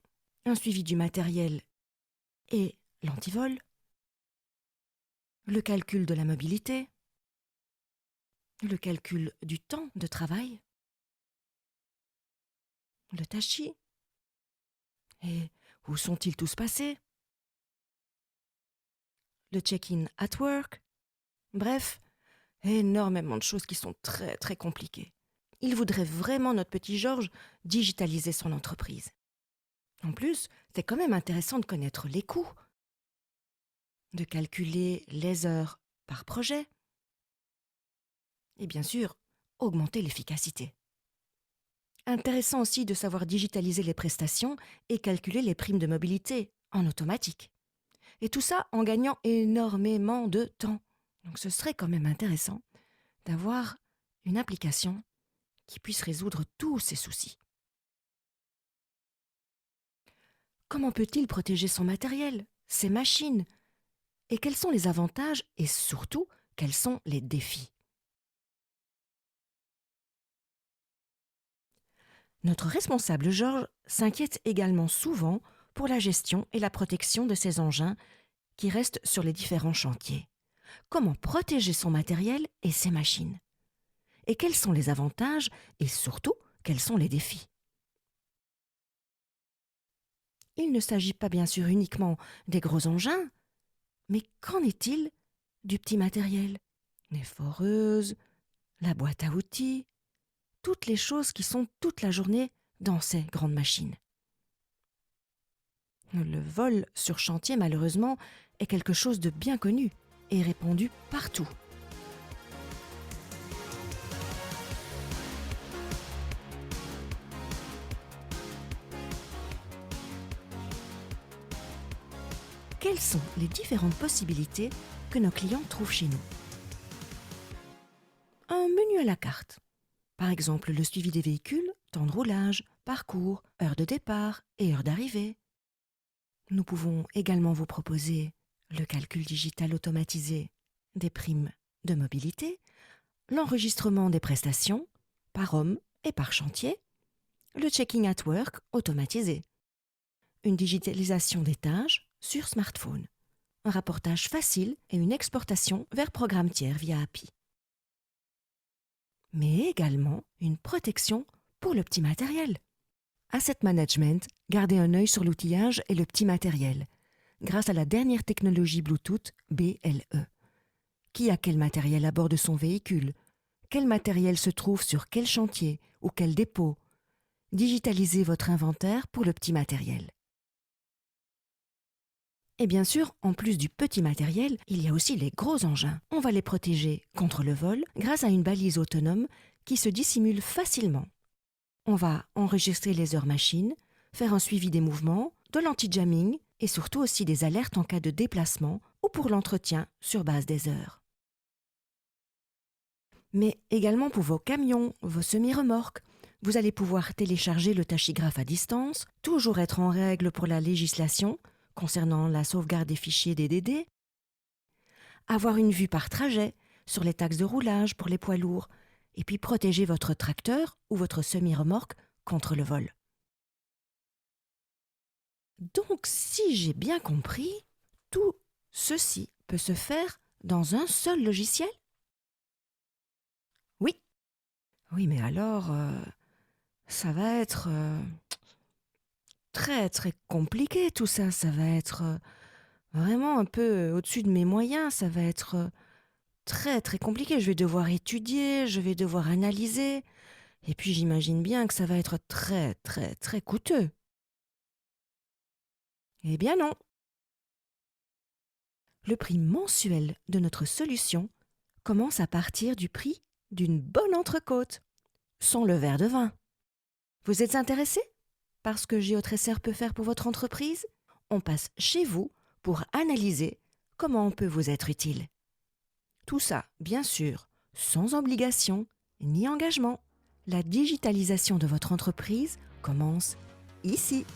un suivi du matériel et l'antivol, le calcul de la mobilité, le calcul du temps de travail, le tachi. Et où sont-ils tous passés? Le check-in at work. Bref, énormément de choses qui sont très très compliquées. Il voudrait vraiment, notre petit Georges, digitaliser son entreprise. En plus, c'est quand même intéressant de connaître les coûts, de calculer les heures par projet et bien sûr, augmenter l'efficacité. Intéressant aussi de savoir digitaliser les prestations et calculer les primes de mobilité en automatique. Et tout ça en gagnant énormément de temps. Donc ce serait quand même intéressant d'avoir une application qui puisse résoudre tous ces soucis. Comment peut-il protéger son matériel, ses machines? Et quels sont les avantages et surtout, quels sont les défis? Notre responsable Georges s'inquiète également souvent pour la gestion et la protection de ses engins qui restent sur les différents chantiers. Comment protéger son matériel et ses machines? Et quels sont les avantages et surtout, quels sont les défis? Il ne s'agit pas bien sûr uniquement des gros engins, mais qu'en est-il du petit matériel? Les foreuses, la boîte à outils, toutes les choses qui sont toute la journée dans ces grandes machines. Le vol sur chantier, malheureusement, est quelque chose de bien connu et répandu partout. Quelles sont les différentes possibilités que nos clients trouvent chez nous? Un menu à la carte. Par exemple, le suivi des véhicules, temps de roulage, parcours, heure de départ et heure d'arrivée. Nous pouvons également vous proposer le calcul digital automatisé des primes de mobilité, l'enregistrement des prestations par homme et par chantier, le checking at work automatisé, une digitalisation des tâches sur smartphone, un rapportage facile et une exportation vers programme tiers via API. Mais également une protection pour le petit matériel. Asset Management, gardez un œil sur l'outillage et le petit matériel, grâce à la dernière technologie Bluetooth BLE. Qui a quel matériel à bord de son véhicule? Quel matériel se trouve sur quel chantier ou quel dépôt? Digitalisez votre inventaire pour le petit matériel. Et bien sûr, en plus du petit matériel, il y a aussi les gros engins. On va les protéger contre le vol grâce à une balise autonome qui se dissimule facilement. On va enregistrer les heures machines, faire un suivi des mouvements, de l'anti-jamming et surtout aussi des alertes en cas de déplacement ou pour l'entretien sur base des heures. Mais également pour vos camions, vos semi-remorques, vous allez pouvoir télécharger le tachygraphe à distance, toujours être en règle pour la législation concernant la sauvegarde des fichiers DDD, avoir une vue par trajet sur les taxes de roulage pour les poids lourds, et puis protéger votre tracteur ou votre semi-remorque contre le vol. Donc, si j'ai bien compris, tout ceci peut se faire dans un seul logiciel? Oui. Oui, mais alors, ça va être très très compliqué tout ça. Ça va être vraiment un peu au-dessus de mes moyens. Ça va être très très compliqué. Je vais devoir étudier, je vais devoir analyser. Et puis j'imagine bien que ça va être très très très coûteux. Eh bien non. Le prix mensuel de notre solution commence à partir du prix d'une bonne entrecôte, sans le verre de vin. Vous êtes intéressé par ce que GeoTracer peut faire pour votre entreprise? On passe chez vous pour analyser comment on peut vous être utile. Tout ça, bien sûr, sans obligation ni engagement. La digitalisation de votre entreprise commence ici.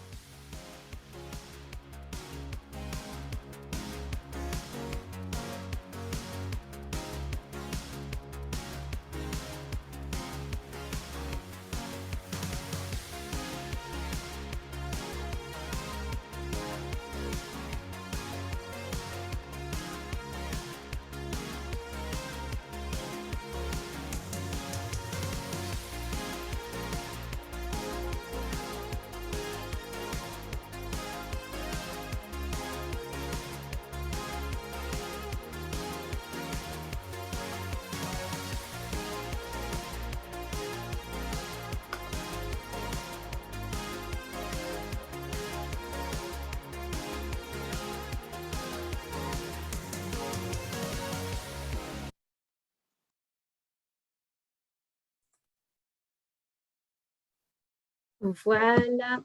Voilà.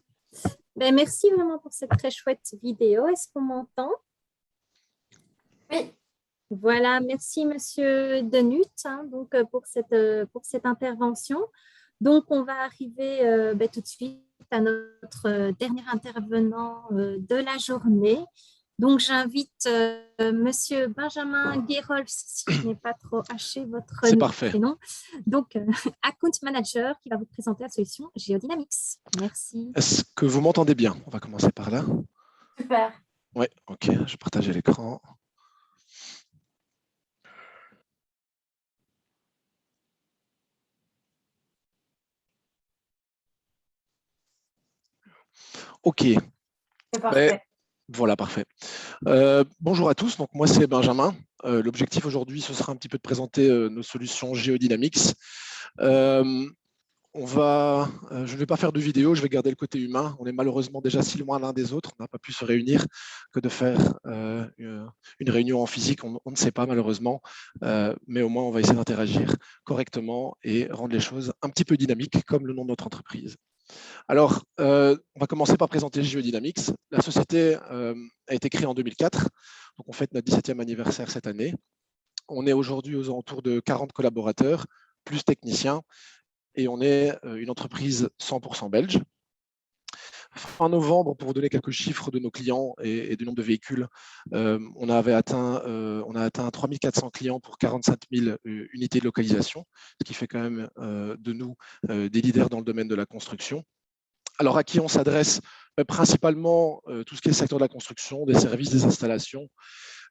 Ben, merci vraiment pour cette très chouette vidéo. Est-ce qu'on m'entend? Oui, Voilà, merci Monsieur Denut donc, pour cette intervention. Donc, on va arriver ben, tout de suite à notre dernier intervenant de la journée. Donc, j'invite Monsieur Benjamin Guérolf, si je n'ai pas trop haché votre C'est parfait. prénom, donc Account Manager, qui va vous présenter la solution Geodynamics. Merci. Est-ce que vous m'entendez bien? On va commencer par là. super. Oui, ok, je vais partager l'écran. Ok, C'est parfait. voilà, parfait. Bonjour à tous, donc moi c'est Benjamin. L'objectif aujourd'hui, ce sera un petit peu de présenter nos solutions Geodynamics. Je ne vais pas faire de vidéo, je vais garder le côté humain. On est malheureusement déjà si loin l'un des autres, on n'a pas pu se réunir que de faire une réunion en physique, on ne sait pas malheureusement, mais au moins on va essayer d'interagir correctement et rendre les choses un petit peu dynamiques comme le nom de notre entreprise. Alors, on va commencer par présenter Geodynamics. La société a été créée en 2004, donc on fête notre 17e anniversaire cette année. On est aujourd'hui aux alentours de 40 collaborateurs, plus techniciens, et on est une entreprise 100% belge. Fin novembre, pour vous donner quelques chiffres de nos clients et du nombre de véhicules, on a atteint 3400 clients pour 45 000 unités de localisation, ce qui fait quand même de nous des leaders dans le domaine de la construction. Alors, à qui on s'adresse? Principalement tout ce qui est le secteur de la construction, des services, des installations,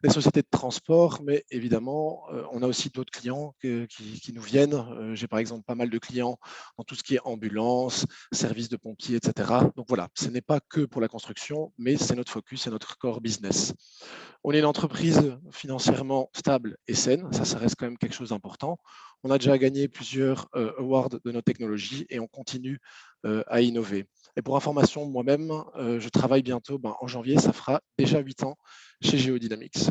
des sociétés de transport, mais évidemment, on a aussi d'autres clients qui nous viennent. J'ai par exemple pas mal de clients dans tout ce qui est ambulance, services de pompiers, etc. Donc voilà, ce n'est pas que pour la construction, mais c'est notre focus, c'est notre core business. On est une entreprise financièrement stable et saine, ça reste quand même quelque chose d'important. On a déjà gagné plusieurs awards de nos technologies et on continue à innover. Et pour information, moi-même, je travaille bientôt, en janvier, ça fera déjà 8 ans chez Geodynamics.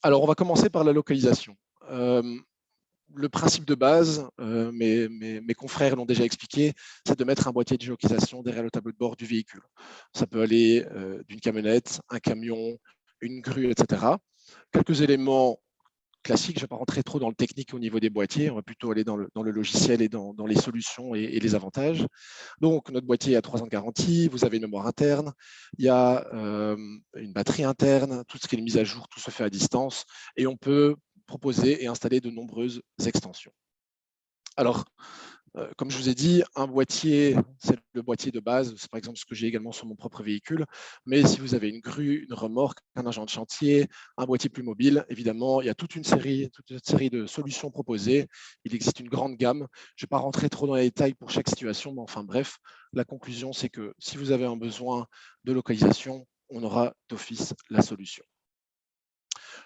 Alors, on va commencer par la localisation. Le principe de base, mes confrères l'ont déjà expliqué, c'est de mettre un boîtier de géolocalisation derrière le tableau de bord du véhicule. Ça peut aller d'une camionnette, un camion, une grue, etc. Quelques éléments classique. Je ne vais pas rentrer trop dans le technique au niveau des boîtiers. On va plutôt aller dans le logiciel et dans les solutions et les avantages. Donc, notre boîtier a 3 ans de garantie. Vous avez une mémoire interne. Il y a une batterie interne. Tout ce qui est mise à jour, tout se fait à distance. Et on peut proposer et installer de nombreuses extensions. Alors, comme je vous ai dit, un boîtier, c'est le boîtier de base. C'est par exemple ce que j'ai également sur mon propre véhicule. Mais si vous avez une grue, une remorque, un agent de chantier, un boîtier plus mobile, évidemment, il y a toute une série de solutions proposées. Il existe une grande gamme. Je ne vais pas rentrer trop dans les détails pour chaque situation, mais enfin bref, la conclusion, c'est que si vous avez un besoin de localisation, on aura d'office la solution.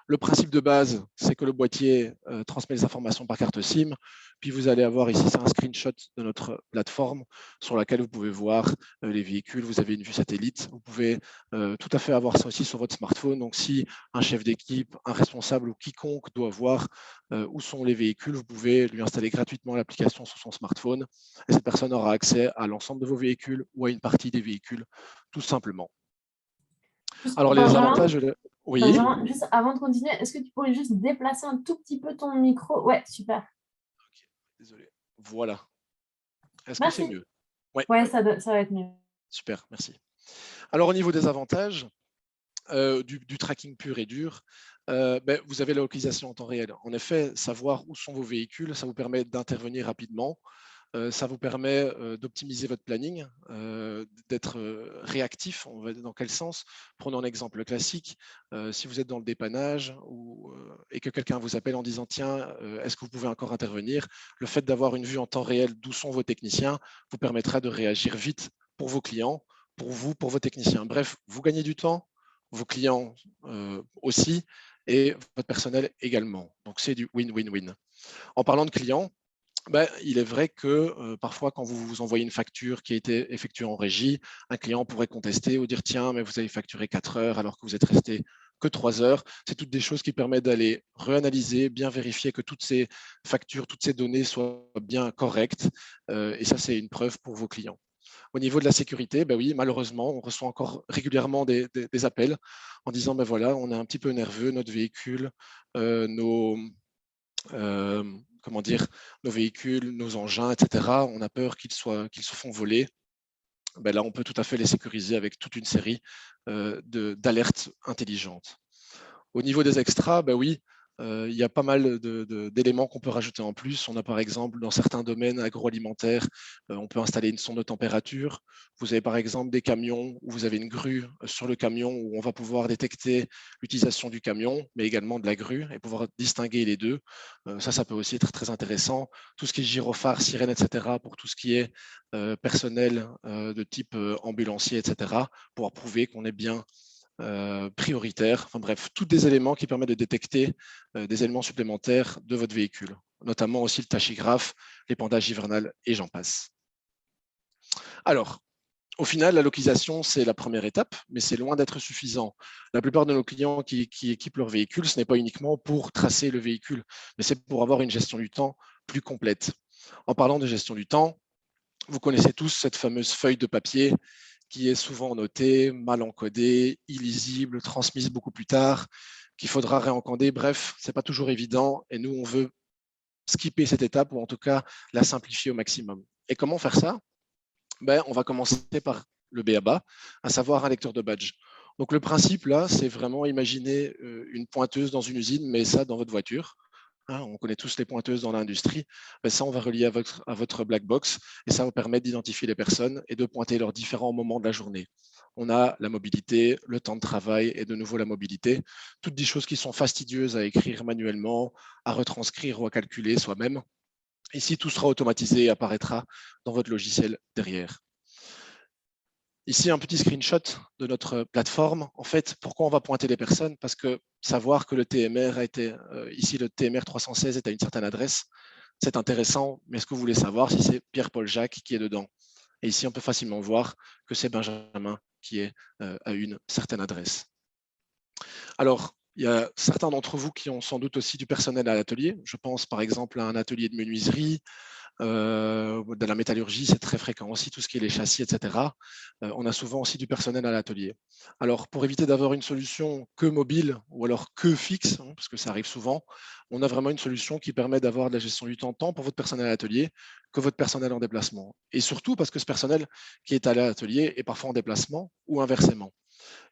Le principe de base, c'est que le boîtier transmet les informations par carte SIM. Puis vous allez avoir ici, c'est un screenshot de notre plateforme sur laquelle vous pouvez voir les véhicules. Vous avez une vue satellite. Vous pouvez tout à fait avoir ça aussi sur votre smartphone. Donc, si un chef d'équipe, un responsable ou quiconque doit voir où sont les véhicules, vous pouvez lui installer gratuitement l'application sur son smartphone. Et cette personne aura accès à l'ensemble de vos véhicules ou à une partie des véhicules, tout simplement. Alors, les avantages... Oui. Benjamin, juste avant de continuer, est-ce que tu pourrais juste déplacer un tout petit peu ton micro? Ouais, super. Okay, désolé. Voilà. Est-ce que Merci. c'est mieux? Ouais, ça va être mieux. Super, merci. Alors, au niveau des avantages, du tracking pur et dur, vous avez la localisation en temps réel. En effet, savoir où sont vos véhicules, ça vous permet d'intervenir rapidement. Ça vous permet d'optimiser votre planning, d'être réactif. On va dans quel sens? Prenons un exemple classique. Si vous êtes dans le dépannage et que quelqu'un vous appelle en disant tiens, est-ce que vous pouvez encore intervenir? Le fait d'avoir une vue en temps réel d'où sont vos techniciens vous permettra de réagir vite pour vos clients, pour vous, pour vos techniciens. Bref, vous gagnez du temps, vos clients aussi, et votre personnel également. Donc c'est du win-win-win. En parlant de clients, il est vrai que parfois, quand vous envoyez une facture qui a été effectuée en régie, un client pourrait contester ou dire tiens, mais vous avez facturé 4 heures alors que vous êtes resté que 3 heures. C'est toutes des choses qui permettent d'aller réanalyser, bien vérifier que toutes ces factures, toutes ces données soient bien correctes. Et ça, c'est une preuve pour vos clients. Au niveau de la sécurité, ben oui, malheureusement, on reçoit encore régulièrement des appels en disant, ben voilà, on est un petit peu nerveux, notre véhicule, comment dire, nos véhicules, nos engins, etc. On a peur qu'ils se font voler. Ben là, on peut tout à fait les sécuriser avec toute une série d'alertes intelligentes. Au niveau des extras, ben oui, il y a pas mal d'éléments qu'on peut rajouter en plus. On a par exemple, dans certains domaines agroalimentaires, on peut installer une sonde de température. Vous avez par exemple des camions où vous avez une grue sur le camion où on va pouvoir détecter l'utilisation du camion, mais également de la grue et pouvoir distinguer les deux. Ça peut aussi être très intéressant. Tout ce qui est gyrophare, sirène, etc., pour tout ce qui est personnel de type ambulancier, etc., pour prouver qu'on est bien prioritaires, enfin bref, tous des éléments qui permettent de détecter des éléments supplémentaires de votre véhicule, notamment aussi le tachygraphe, l'épandage hivernal et j'en passe. Alors, au final, la localisation, c'est la première étape, mais c'est loin d'être suffisant. La plupart de nos clients qui équipent leur véhicule, ce n'est pas uniquement pour tracer le véhicule, mais c'est pour avoir une gestion du temps plus complète. En parlant de gestion du temps, vous connaissez tous cette fameuse feuille de papier qui est souvent notée, mal encodée, illisible, transmise beaucoup plus tard, qu'il faudra réencoder. Bref, ce n'est pas toujours évident et nous, on veut skipper cette étape ou en tout cas la simplifier au maximum. Et comment faire ça? On va commencer par le b.a.-ba, à savoir un lecteur de badge. Donc le principe là, c'est vraiment imaginer une pointeuse dans une usine, mais ça dans votre voiture. On connaît tous les pointeuses dans l'industrie. Ça, on va relier à votre black box et ça va permettre d'identifier les personnes et de pointer leurs différents moments de la journée. On a la mobilité, le temps de travail et de nouveau la mobilité. Toutes des choses qui sont fastidieuses à écrire manuellement, à retranscrire ou à calculer soi-même. Ici, tout sera automatisé et apparaîtra dans votre logiciel derrière. Ici, un petit screenshot de notre plateforme. En fait, pourquoi on va pointer les personnes? Parce que savoir que le TMR a été, ici le TMR 316 est à une certaine adresse, c'est intéressant, mais est-ce que vous voulez savoir si c'est Pierre-Paul Jacques qui est dedans? Et ici, on peut facilement voir que c'est Benjamin qui est à une certaine adresse. Alors, il y a certains d'entre vous qui ont sans doute aussi du personnel à l'atelier. Je pense par exemple à un atelier de menuiserie, de la métallurgie, c'est très fréquent aussi, tout ce qui est les châssis, etc. On a souvent aussi du personnel à l'atelier. Alors, pour éviter d'avoir une solution que mobile ou alors que fixe, parce que ça arrive souvent, on a vraiment une solution qui permet d'avoir de la gestion du temps tant pour votre personnel à l'atelier que votre personnel en déplacement. Et surtout parce que ce personnel qui est à l'atelier est parfois en déplacement ou inversement.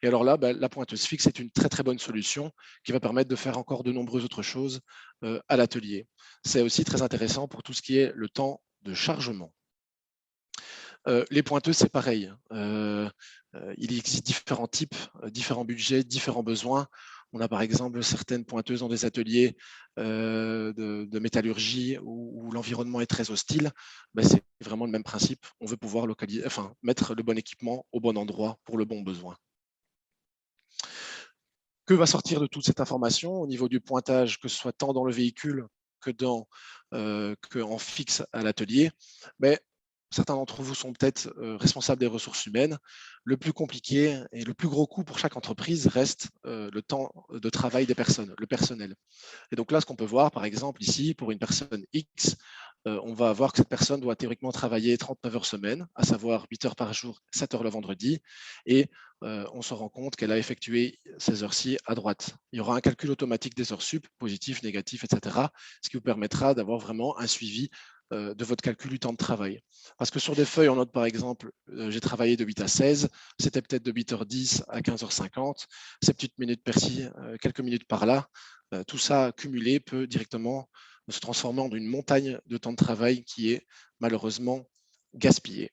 Et alors là, la pointeuse fixe est une très très bonne solution qui va permettre de faire encore de nombreuses autres choses à l'atelier. C'est aussi très intéressant pour tout ce qui est le temps de chargement. Les pointeuses, c'est pareil. Il existe différents types, différents budgets, différents besoins. On a par exemple certaines pointeuses dans des ateliers de métallurgie où l'environnement est très hostile. C'est vraiment le même principe. On veut pouvoir mettre le bon équipement au bon endroit pour le bon besoin. Que va sortir de toute cette information au niveau du pointage, que ce soit tant dans le véhicule que en fixe à l'atelier? Certains d'entre vous sont peut-être responsables des ressources humaines. Le plus compliqué et le plus gros coût pour chaque entreprise reste le temps de travail des personnes, le personnel. Et donc là, ce qu'on peut voir, par exemple, ici, pour une personne X, on va voir que cette personne doit théoriquement travailler 39 heures semaine, à savoir 8 heures par jour, 7 heures le vendredi, et on se rend compte qu'elle a effectué ces heures-ci à droite. Il y aura un calcul automatique des heures sup, positif, négatif, etc., ce qui vous permettra d'avoir vraiment un suivi de votre calcul du temps de travail. Parce que sur des feuilles, on note par exemple, j'ai travaillé de 8 à 16, c'était peut-être de 8h10 à 15h50, ces petites minutes par-ci, quelques minutes par là, tout ça cumulé peut directement se transformer en une montagne de temps de travail qui est malheureusement gaspillé.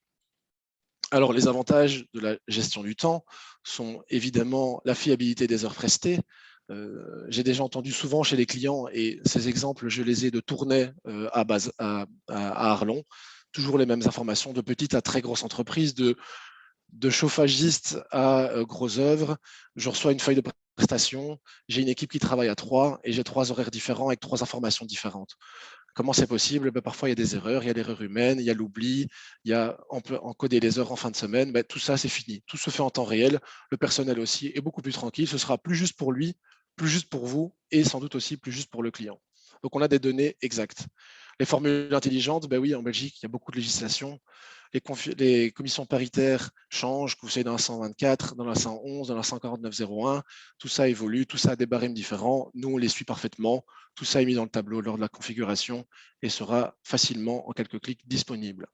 Alors, les avantages de la gestion du temps sont évidemment la fiabilité des heures prestées. J'ai déjà entendu souvent chez les clients, et ces exemples, je les ai de Tournai à Arlon, toujours les mêmes informations, de petites à très grosses entreprises, de chauffagiste à gros œuvre. Je reçois une feuille de prestation, j'ai une équipe qui travaille à 3 et j'ai 3 horaires différents avec 3 informations différentes. Comment c'est possible? Parfois, il y a des erreurs, il y a l'erreur humaine, il y a l'oubli, on peut encoder les heures en fin de semaine. Tout ça, c'est fini. Tout se fait en temps réel. Le personnel aussi est beaucoup plus tranquille. Ce sera plus juste pour lui, plus juste pour vous et sans doute aussi plus juste pour le client. Donc, on a des données exactes. Les formules intelligentes, oui, en Belgique, il y a beaucoup de législation. Les commissions paritaires changent, que vous soyez dans la 124, dans la 111, dans la 149.01, tout ça évolue, tout ça a des barèmes différents. Nous, on les suit parfaitement. Tout ça est mis dans le tableau lors de la configuration et sera facilement, en quelques clics, disponible.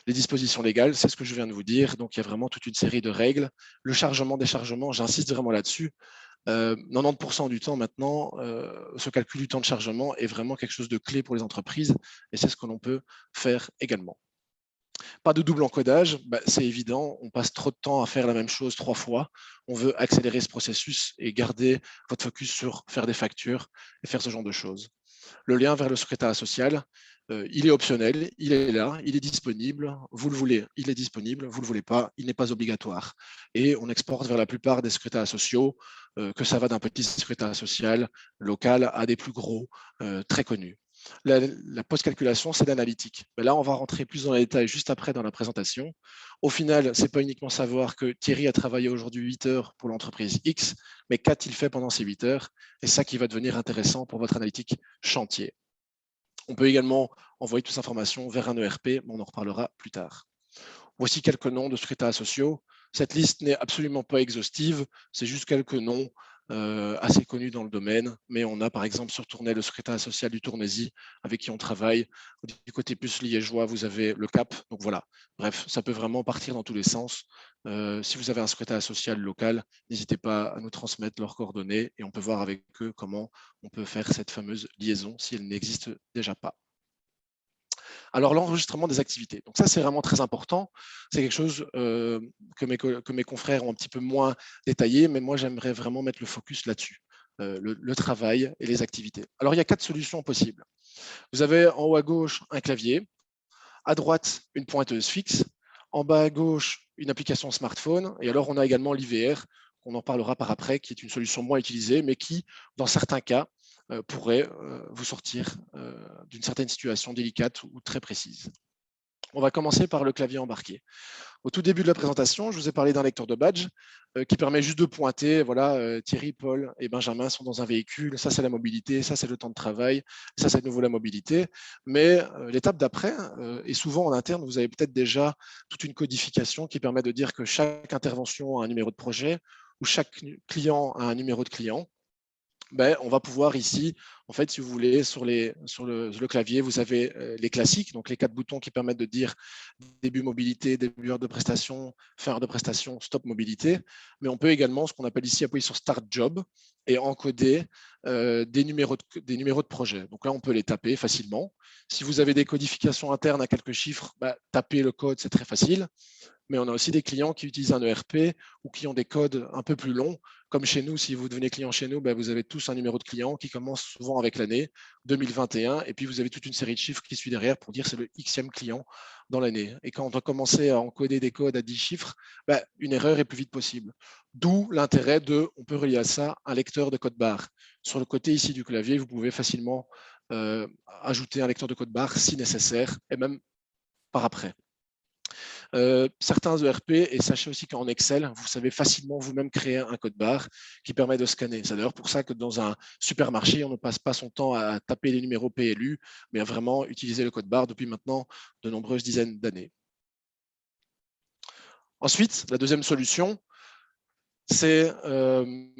Les dispositions légales, c'est ce que je viens de vous dire. Donc, il y a vraiment toute une série de règles. Le chargement, déchargement, j'insiste vraiment là-dessus. 90% du temps maintenant, ce calcul du temps de chargement est vraiment quelque chose de clé pour les entreprises et c'est ce que l'on peut faire également. Pas de double encodage, c'est évident, on passe trop de temps à faire la même chose 3 fois. On veut accélérer ce processus et garder votre focus sur faire des factures et faire ce genre de choses. Le lien vers le secrétariat social, il est optionnel, il est là, il est disponible. Vous le voulez, il est disponible. Vous ne le voulez pas, il n'est pas obligatoire. Et on exporte vers la plupart des secrétariats sociaux, que ça va d'un petit secrétariat social local à des plus gros, très connus. La post-calculation, c'est l'analytique. Là, on va rentrer plus dans les détails juste après dans la présentation. Au final, ce n'est pas uniquement savoir que Thierry a travaillé aujourd'hui 8 heures pour l'entreprise X, mais qu'a-t-il fait pendant ces 8 heures? Et ça qui va devenir intéressant pour votre analytique chantier. On peut également envoyer toutes ces informations vers un ERP, mais on en reparlera plus tard. Voici quelques noms de secrétariats sociaux. Cette liste n'est absolument pas exhaustive, c'est juste quelques noms assez connus dans le domaine, mais on a par exemple sur Tournai le secrétariat social du Tournaisis avec qui on travaille. Du côté plus liégeois, vous avez le CAP, donc voilà. Bref, ça peut vraiment partir dans tous les sens. Si vous avez un secrétariat social local, n'hésitez pas à nous transmettre leurs coordonnées et on peut voir avec eux comment on peut faire cette fameuse liaison si elle n'existe déjà pas. Alors, l'enregistrement des activités. Donc ça, c'est vraiment très important. C'est quelque chose que mes confrères ont un petit peu moins détaillé, mais moi, j'aimerais vraiment mettre le focus là-dessus, le travail et les activités. Alors, il y a 4 solutions possibles. Vous avez en haut à gauche un clavier, à droite, une pointeuse fixe, en bas à gauche, une application smartphone, et alors on a également l'IVR, on en parlera par après, qui est une solution moins utilisée, mais qui, dans certains cas, pourrait vous sortir d'une certaine situation délicate ou très précise. On va commencer par le clavier embarqué. Au tout début de la présentation, je vous ai parlé d'un lecteur de badge qui permet juste de pointer, voilà, Thierry, Paul et Benjamin sont dans un véhicule, ça c'est la mobilité, ça c'est le temps de travail, ça c'est de nouveau la mobilité. Mais l'étape d'après, et souvent en interne, vous avez peut-être déjà toute une codification qui permet de dire que chaque intervention a un numéro de projet ou chaque client a un numéro de client. On va pouvoir ici, en fait, si vous voulez, sur le clavier, vous avez les classiques, donc les 4 boutons qui permettent de dire début mobilité, début heure de prestation, fin heure de prestation, stop mobilité. Mais on peut également, ce qu'on appelle ici, appuyer sur Start Job et encoder des numéros de projet. Donc là, on peut les taper facilement. Si vous avez des codifications internes à quelques chiffres, taper le code, c'est très facile. Mais on a aussi des clients qui utilisent un ERP ou qui ont des codes un peu plus longs. Comme chez nous, si vous devenez client chez nous, vous avez tous un numéro de client qui commence souvent avec l'année 2021. Et puis, vous avez toute une série de chiffres qui suit derrière pour dire c'est le Xème client dans l'année. Et quand on doit commencer à encoder des codes à 10 chiffres, une erreur est plus vite possible. D'où l'intérêt on peut relier à ça un lecteur de code barre. Sur le côté ici du clavier, vous pouvez facilement ajouter un lecteur de code barre si nécessaire et même par après. Certains ERP, et sachez aussi qu'en Excel, vous savez facilement vous-même créer un code barre qui permet de scanner. C'est d'ailleurs pour ça que dans un supermarché, on ne passe pas son temps à taper les numéros PLU, mais à vraiment utiliser le code barre depuis maintenant de nombreuses dizaines d'années. Ensuite, la deuxième solution, c'est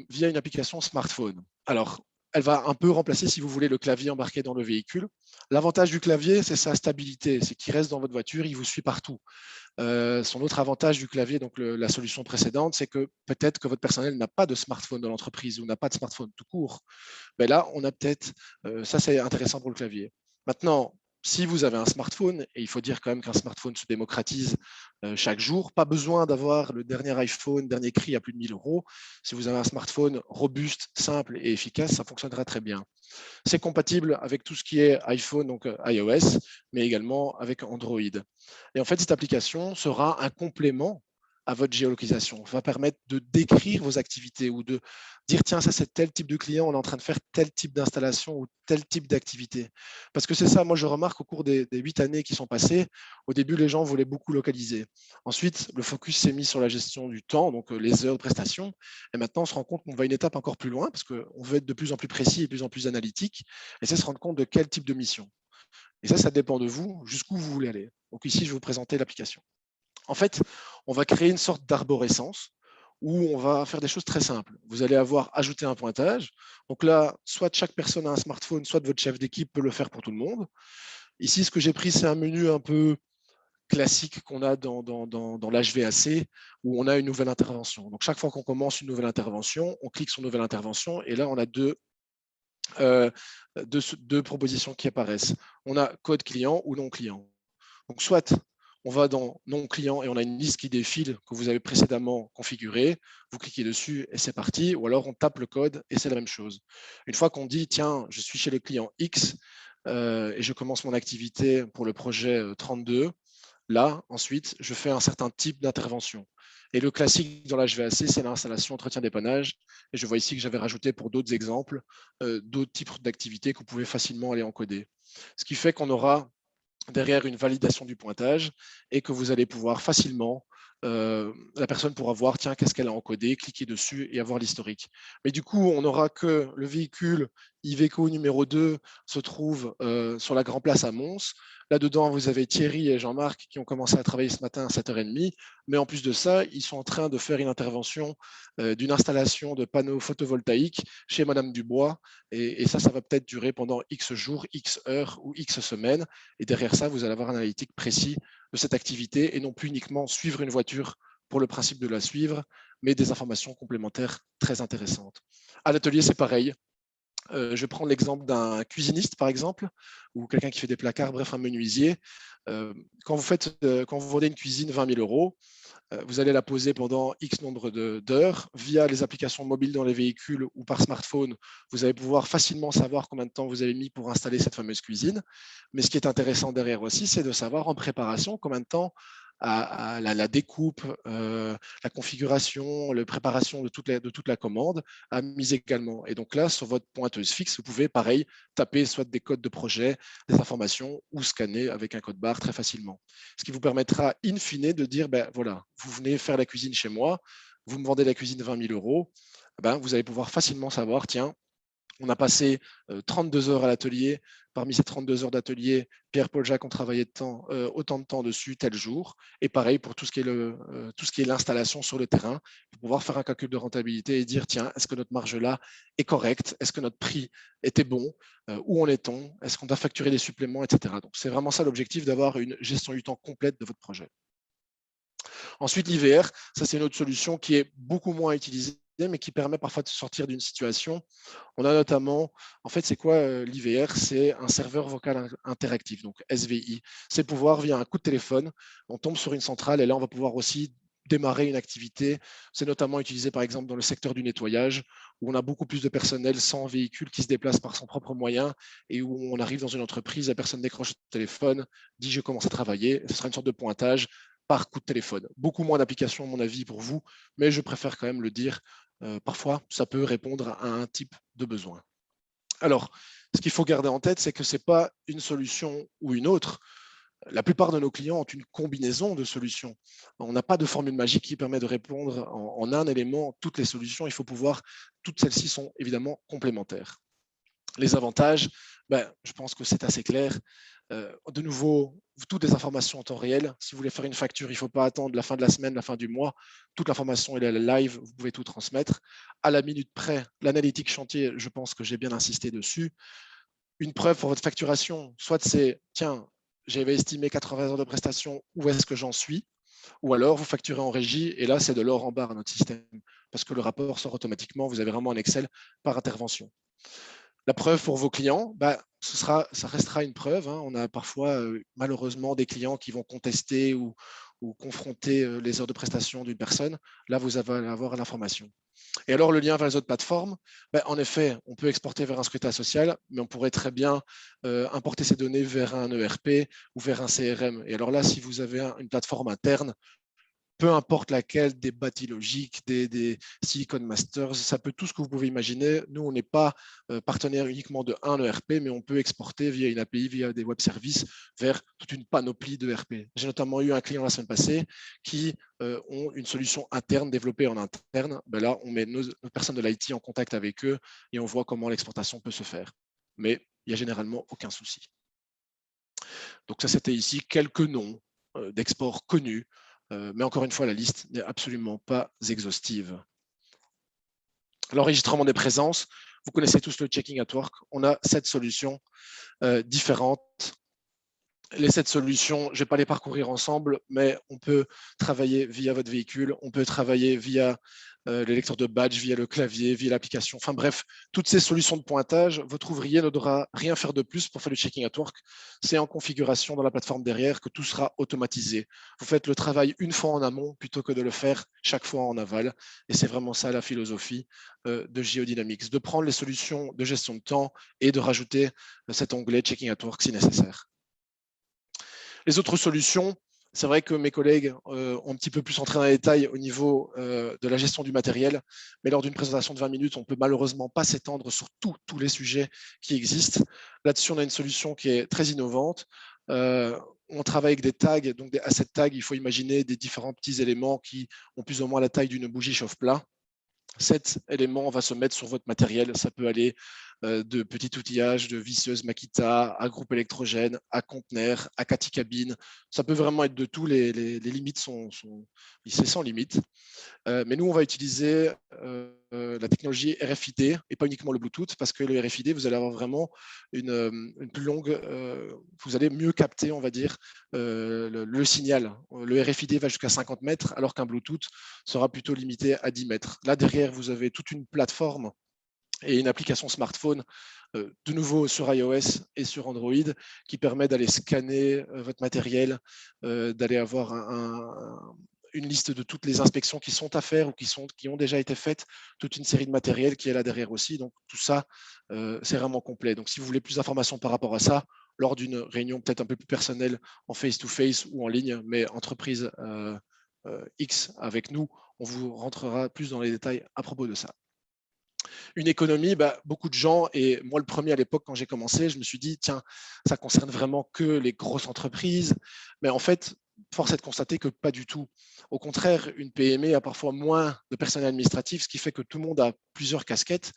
via une application smartphone. Alors, elle va un peu remplacer, si vous voulez, le clavier embarqué dans le véhicule. L'avantage du clavier, c'est sa stabilité, c'est qu'il reste dans votre voiture, il vous suit partout. Son autre avantage du clavier, donc la solution précédente, c'est que peut-être que votre personnel n'a pas de smartphone dans l'entreprise ou n'a pas de smartphone tout court. Là, on a peut-être, ça c'est intéressant pour le clavier. Maintenant, si vous avez un smartphone, et il faut dire quand même qu'un smartphone se démocratise chaque jour, pas besoin d'avoir le dernier iPhone, dernier cri à plus de 1 000 €. Si vous avez un smartphone robuste, simple et efficace, ça fonctionnera très bien. C'est compatible avec tout ce qui est iPhone, donc iOS, mais également avec Android. Et en fait, cette application sera un complément à votre géolocalisation, va permettre de décrire vos activités ou de dire, tiens, ça c'est tel type de client, on est en train de faire tel type d'installation ou tel type d'activité. Parce que c'est ça, moi je remarque au cours des 8 années qui sont passées, au début les gens voulaient beaucoup localiser. Ensuite, le focus s'est mis sur la gestion du temps, donc les heures de prestation. Et maintenant, on se rend compte qu'on va une étape encore plus loin parce qu'on veut être de plus en plus précis et de plus en plus analytique. Et c'est se rendre compte de quel type de mission. Et ça dépend de vous, jusqu'où vous voulez aller. Donc ici, je vais vous présenter l'application. En fait, on va créer une sorte d'arborescence où on va faire des choses très simples. Vous allez avoir ajouté un pointage. Donc là, soit chaque personne a un smartphone, soit votre chef d'équipe peut le faire pour tout le monde. Ici, ce que j'ai pris, c'est un menu un peu classique qu'on a dans l'HVAC où on a une nouvelle intervention. Donc chaque fois qu'on commence une nouvelle intervention, on clique sur nouvelle intervention et là, on a deux propositions qui apparaissent. On a code client ou non client. Donc soit on va dans non client et on a une liste qui défile que vous avez précédemment configurée, vous cliquez dessus et c'est parti, ou alors on tape le code et c'est la même chose. Une fois qu'on dit, tiens, je suis chez le client X et je commence mon activité pour le projet 32, là, ensuite, je fais un certain type d'intervention. Et le classique dans l'HVAC, c'est l'installation, entretien, dépannage. Et je vois ici que j'avais rajouté pour d'autres exemples, d'autres types d'activités que vous pouvez facilement aller encoder. Ce qui fait qu'on aura derrière une validation du pointage et que vous allez pouvoir facilement, la personne pourra voir, tiens, qu'est-ce qu'elle a encodé, cliquer dessus et avoir l'historique. Mais du coup, on n'aura que le véhicule Iveco numéro 2 se trouve sur la Grand Place à Mons. Là-dedans, vous avez Thierry et Jean-Marc qui ont commencé à travailler ce matin à 7h30. Mais en plus de ça, ils sont en train de faire une intervention d'une installation de panneaux photovoltaïques chez Madame Dubois. Et ça va peut-être durer pendant X jours, X heures ou X semaines. Et derrière ça, vous allez avoir un analytique précis de cette activité et non plus uniquement suivre une voiture pour le principe de la suivre, mais des informations complémentaires très intéressantes. À l'atelier, c'est pareil. Je vais prendre l'exemple d'un cuisiniste, par exemple, ou quelqu'un qui fait des placards, bref, un menuisier. Quand vous vendez une cuisine 20 000 €, vous allez la poser pendant X nombre d'heures. Via les applications mobiles dans les véhicules ou par smartphone, vous allez pouvoir facilement savoir combien de temps vous avez mis pour installer cette fameuse cuisine. Mais ce qui est intéressant derrière aussi, c'est de savoir en préparation combien de temps à la découpe, la configuration, la préparation de toute la commande a mis également. Et donc là, sur votre pointeuse fixe, vous pouvez, pareil, taper soit des codes de projet, des informations ou scanner avec un code barre très facilement. Ce qui vous permettra, in fine, de dire, ben voilà, vous venez faire la cuisine chez moi, vous me vendez la cuisine 20 000 €, ben, vous allez pouvoir facilement savoir, tiens, on a passé 32 heures à l'atelier. Parmi ces 32 heures d'atelier, Pierre-Paul Jacques ont travaillé autant de temps dessus tel jour. Et pareil pour tout ce qui est l'installation sur le terrain, pour pouvoir faire un calcul de rentabilité et dire, tiens, est-ce que notre marge là est correcte? Est-ce que notre prix était bon? Où en est-on? Est-ce qu'on doit facturer des suppléments, etc. Donc, c'est vraiment ça l'objectif, d'avoir une gestion du temps complète de votre projet. Ensuite, l'IVR, ça c'est une autre solution qui est beaucoup moins utilisée, mais qui permet parfois de sortir d'une situation. On a notamment, en fait, c'est quoi l'IVR? C'est un serveur vocal interactif, donc SVI. C'est pouvoir, via un coup de téléphone, on tombe sur une centrale et là, on va pouvoir aussi démarrer une activité. C'est notamment utilisé, par exemple, dans le secteur du nettoyage, où on a beaucoup plus de personnel sans véhicule qui se déplace par son propre moyen et où on arrive dans une entreprise, la personne décroche le téléphone, dit « je commence à travailler », ce sera une sorte de pointage par coup de téléphone. Beaucoup moins d'applications, à mon avis, pour vous, mais je préfère quand même le dire. Parfois, ça peut répondre à un type de besoin. Alors, ce qu'il faut garder en tête, c'est que ce n'est pas une solution ou une autre. La plupart de nos clients ont une combinaison de solutions. On n'a pas de formule magique qui permet de répondre en un élément toutes les solutions. Il faut pouvoir, toutes celles-ci sont évidemment complémentaires. Les avantages, je pense que c'est assez clair. De nouveau, toutes les informations en temps réel. Si vous voulez faire une facture, il ne faut pas attendre la fin de la semaine, la fin du mois. Toute l'information est live, vous pouvez tout transmettre. À la minute près, l'analytique chantier, je pense que j'ai bien insisté dessus. Une preuve pour votre facturation, soit c'est, tiens, j'avais estimé 80 heures de prestation, où est-ce que j'en suis? Ou alors, vous facturez en régie, et là, c'est de l'or en barre à notre système, parce que le rapport sort automatiquement, vous avez vraiment un Excel par intervention. La preuve pour vos clients, ça restera une preuve. On a parfois, malheureusement, des clients qui vont contester ou confronter les heures de prestation d'une personne. Là, vous allez avoir l'information. Et alors, le lien vers les autres plateformes, en effet, on peut exporter vers un secrétaire social, mais on pourrait très bien importer ces données vers un ERP ou vers un CRM. Et alors là, si vous avez une plateforme interne, peu importe laquelle, des Batilogic, des Silicon Masters, ça peut tout ce que vous pouvez imaginer. Nous, on n'est pas partenaire uniquement de un ERP, mais on peut exporter via une API, via des web services, vers toute une panoplie d'ERP. J'ai notamment eu un client la semaine passée qui ont une solution interne développée en interne. Ben là, on met nos personnes de l'IT en contact avec eux et on voit comment l'exportation peut se faire. Mais il n'y a généralement aucun souci. Donc ça, c'était ici quelques noms d'exports connus. Mais encore une fois, la liste n'est absolument pas exhaustive. L'enregistrement des présences, vous connaissez tous le Checking at Work. On a 7 solutions différentes. Les 7 solutions, je ne vais pas les parcourir ensemble, mais on peut travailler via votre véhicule, on peut travailler via le lecteur de badge, via le clavier, via l'application. Enfin bref, toutes ces solutions de pointage, votre ouvrier ne devra rien faire de plus pour faire le Checking at Work. C'est en configuration dans la plateforme derrière que tout sera automatisé. Vous faites le travail une fois en amont plutôt que de le faire chaque fois en aval. Et c'est vraiment ça la philosophie de GeoDynamics, de prendre les solutions de gestion de temps et de rajouter cet onglet Checking at Work si nécessaire. Les autres solutions, c'est vrai que mes collègues ont un petit peu plus entré dans les détails au niveau de la gestion du matériel, mais lors d'une présentation de 20 minutes, on ne peut malheureusement pas s'étendre sur tous les sujets qui existent. Là-dessus, on a une solution qui est très innovante. On travaille avec des tags, donc des asset tags. Il faut imaginer des différents petits éléments qui ont plus ou moins la taille d'une bougie chauffe-plat. Cet élément va se mettre sur votre matériel. Ça peut aller de petit outillage, de visseuse Makita, à groupe électrogène, à conteneur, à cabine. Ça peut vraiment être de tout. Les limites c'est sans limite. Mais nous, on va utiliser la technologie RFID et pas uniquement le Bluetooth, parce que le RFID, vous allez avoir vraiment une plus longue, vous allez mieux capter, on va dire, le signal. Le RFID va jusqu'à 50 mètres, alors qu'un Bluetooth sera plutôt limité à 10 mètres. Là, derrière, vous avez toute une plateforme et une application smartphone, de nouveau sur iOS et sur Android, qui permet d'aller scanner votre matériel, d'aller avoir une liste de toutes les inspections qui sont à faire ou qui ont déjà été faites, toute une série de matériel qui est là derrière aussi. Donc tout ça, c'est vraiment complet. Donc si vous voulez plus d'informations par rapport à ça, lors d'une réunion peut-être un peu plus personnelle en face-to-face ou en ligne, mais entreprise X avec nous, on vous rentrera plus dans les détails à propos de ça. Une économie, beaucoup de gens, et moi le premier à l'époque quand j'ai commencé, je me suis dit, tiens, ça concerne vraiment que les grosses entreprises. Mais en fait, force est de constater que pas du tout. Au contraire, une PME a parfois moins de personnel administratif, ce qui fait que tout le monde a plusieurs casquettes.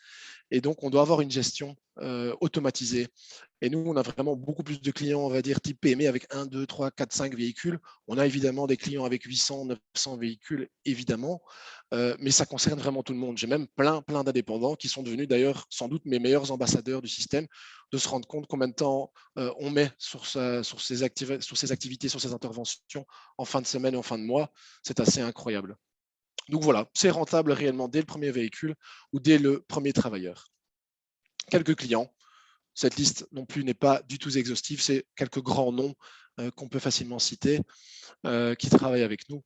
Et donc, on doit avoir une gestion automatisée. Et nous, on a vraiment beaucoup plus de clients, on va dire, type PME avec 1, 2, 3, 4, 5 véhicules. On a évidemment des clients avec 800, 900 véhicules, évidemment. Mais ça concerne vraiment tout le monde. J'ai même plein d'indépendants qui sont devenus d'ailleurs sans doute mes meilleurs ambassadeurs du système, de se rendre compte combien de temps on met sur ses activités, sur ses interventions en fin de semaine et en fin de mois. C'est assez incroyable. Donc voilà, c'est rentable réellement dès le premier véhicule ou dès le premier travailleur. Quelques clients. Cette liste non plus n'est pas du tout exhaustive. C'est quelques grands noms qu'on peut facilement citer qui travaillent avec nous.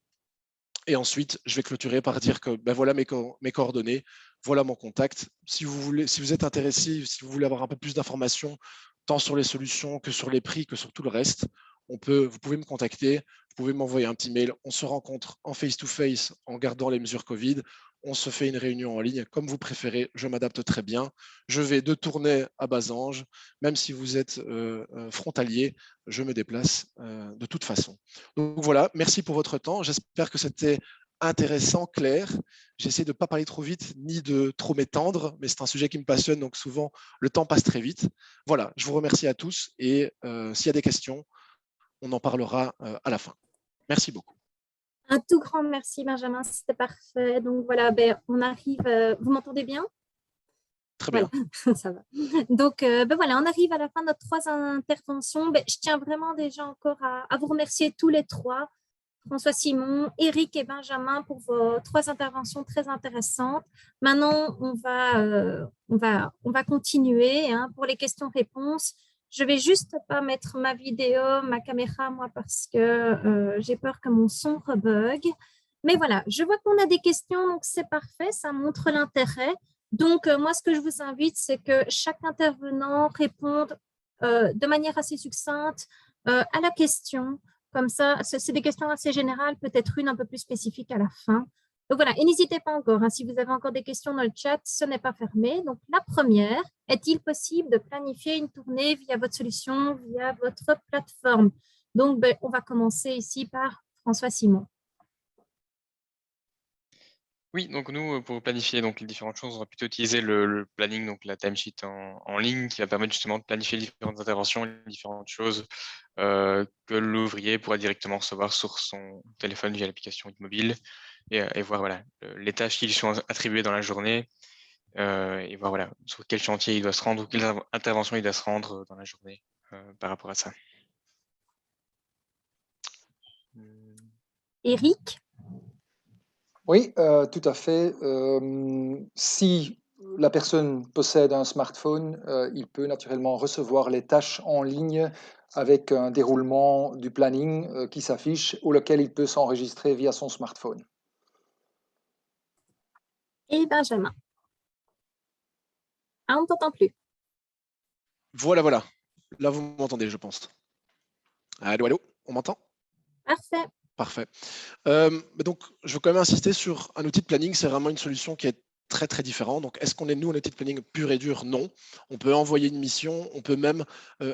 Et ensuite, je vais clôturer par dire que voilà mes coordonnées, voilà mon contact. Si vous êtes intéressé, si vous voulez avoir un peu plus d'informations, tant sur les solutions que sur les prix, que sur tout le reste, vous pouvez me contacter, vous pouvez m'envoyer un petit mail. On se rencontre en face-to-face en gardant les mesures Covid. On se fait une réunion en ligne, comme vous préférez. Je m'adapte très bien. Je vais de Tournai à Basange. Même si vous êtes frontalier, je me déplace de toute façon. Donc voilà, merci pour votre temps. J'espère que c'était intéressant, clair. J'essaie de ne pas parler trop vite ni de trop m'étendre, mais c'est un sujet qui me passionne, donc souvent le temps passe très vite. Voilà, je vous remercie à tous et s'il y a des questions, on en parlera à la fin. Merci beaucoup. Un tout grand merci, Benjamin, c'était parfait. Donc voilà, on arrive, vous m'entendez bien? Très bien. Voilà, ça va. Donc voilà, on arrive à la fin de notre 3 interventions. Je tiens vraiment déjà encore à vous remercier tous les 3, François Simon, Eric et Benjamin, pour vos 3 interventions très intéressantes. Maintenant, on va continuer pour les questions-réponses. Je vais juste pas mettre ma vidéo, ma caméra, moi, parce que j'ai peur que mon son rebug. Mais voilà, je vois qu'on a des questions, donc c'est parfait, ça montre l'intérêt. Donc, moi, ce que je vous invite, c'est que chaque intervenant réponde de manière assez succincte à la question, Comme ça, c'est des questions assez générales, peut-être une un peu plus spécifique à la fin. Donc voilà, et n'hésitez pas encore, hein, si vous avez encore des questions dans le chat, ce n'est pas fermé. Donc la première, est-il possible de planifier une tournée via votre solution, via votre plateforme? Donc ben, on va commencer ici par François Simon. Oui, donc nous, pour planifier donc, les différentes choses, on va plutôt utiliser le planning, donc la timesheet en ligne, qui va permettre justement de planifier les différentes interventions, les différentes choses que l'ouvrier pourra directement recevoir sur son téléphone via l'application mobile et voir voilà, les tâches qui lui sont attribuées dans la journée et voir voilà, sur quel chantier il doit se rendre ou quelle intervention il doit se rendre dans la journée par rapport à ça. Eric? Oui, tout à fait. Si la personne possède un smartphone, il peut naturellement recevoir les tâches en ligne avec un déroulement du planning qui s'affiche ou lequel il peut s'enregistrer via son smartphone. Et Benjamin? Ah, on ne t'entend plus. Voilà, voilà. Là, vous m'entendez, je pense. Allô, allô, on m'entend? Parfait. Parfait. Donc, je veux quand même insister sur un outil de planning. C'est vraiment une solution qui est très, très différente. Donc, est-ce qu'on est, nous, un outil de planning pur et dur? Non. On peut envoyer une mission. On peut même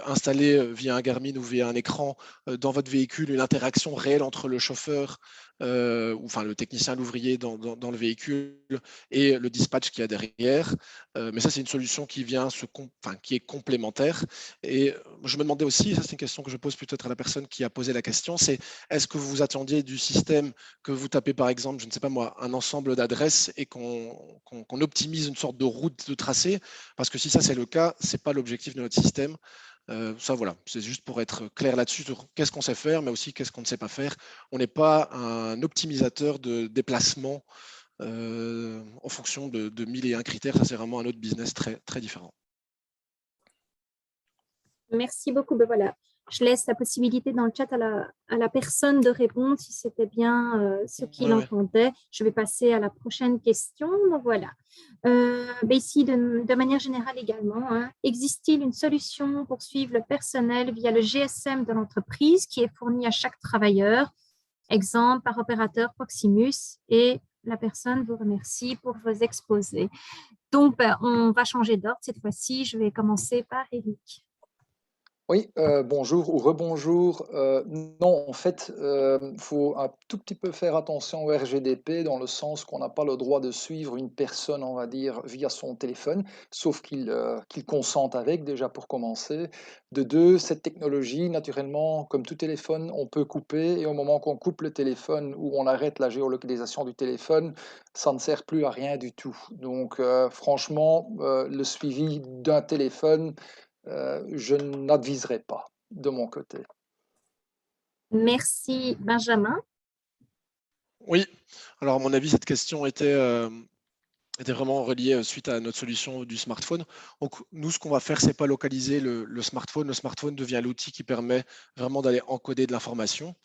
installer via un Garmin ou via un écran dans votre véhicule une interaction réelle entre le chauffeur, ou enfin le technicien, l'ouvrier dans le véhicule et le dispatch qu'il y a derrière. Mais ça, c'est une solution qui vient qui est complémentaire. Et je me demandais aussi, ça c'est une question que je pose peut-être à la personne qui a posé la question, c'est est-ce que vous vous attendiez du système que vous tapez par exemple, je ne sais pas moi, un ensemble d'adresses et qu'on optimise une sorte de route de tracé? Parce que si ça c'est le cas, ce n'est pas l'objectif de notre système. Ça voilà, c'est juste pour être clair là-dessus sur qu'est-ce qu'on sait faire, mais aussi qu'est-ce qu'on ne sait pas faire. On n'est pas un optimisateur de déplacement en fonction de 1001 critères. Ça c'est vraiment un autre business très, très différent. Merci beaucoup. Ben voilà, je laisse la possibilité dans le chat à la personne de répondre si c'était bien ce qu'il entendait. Je vais passer à la prochaine question. Donc voilà. Ben ici, de manière générale également, hein, existe-t-il une solution pour suivre le personnel via le GSM de l'entreprise qui est fourni à chaque travailleur? Exemple par opérateur Proximus, et la personne vous remercie pour vos exposés. Donc, ben, on va changer d'ordre cette fois-ci. Je vais commencer par Eric. Oui, bonjour ou rebonjour. Non, en fait, faut un tout petit peu faire attention au RGDP dans le sens qu'on n'a pas le droit de suivre une personne, on va dire, via son téléphone, sauf qu'il consente avec, déjà pour commencer. De deux, cette technologie, naturellement, comme tout téléphone, on peut couper et au moment qu'on coupe le téléphone ou on arrête la géolocalisation du téléphone, ça ne sert plus à rien du tout. Donc, franchement, le suivi d'un téléphone, je n'adviserai pas de mon côté. Merci, Benjamin. Oui, alors à mon avis, cette question était vraiment reliée suite à notre solution du smartphone. Donc, nous, ce qu'on va faire, c'est pas localiser le smartphone. Le smartphone devient l'outil qui permet vraiment d'aller encoder de l'information.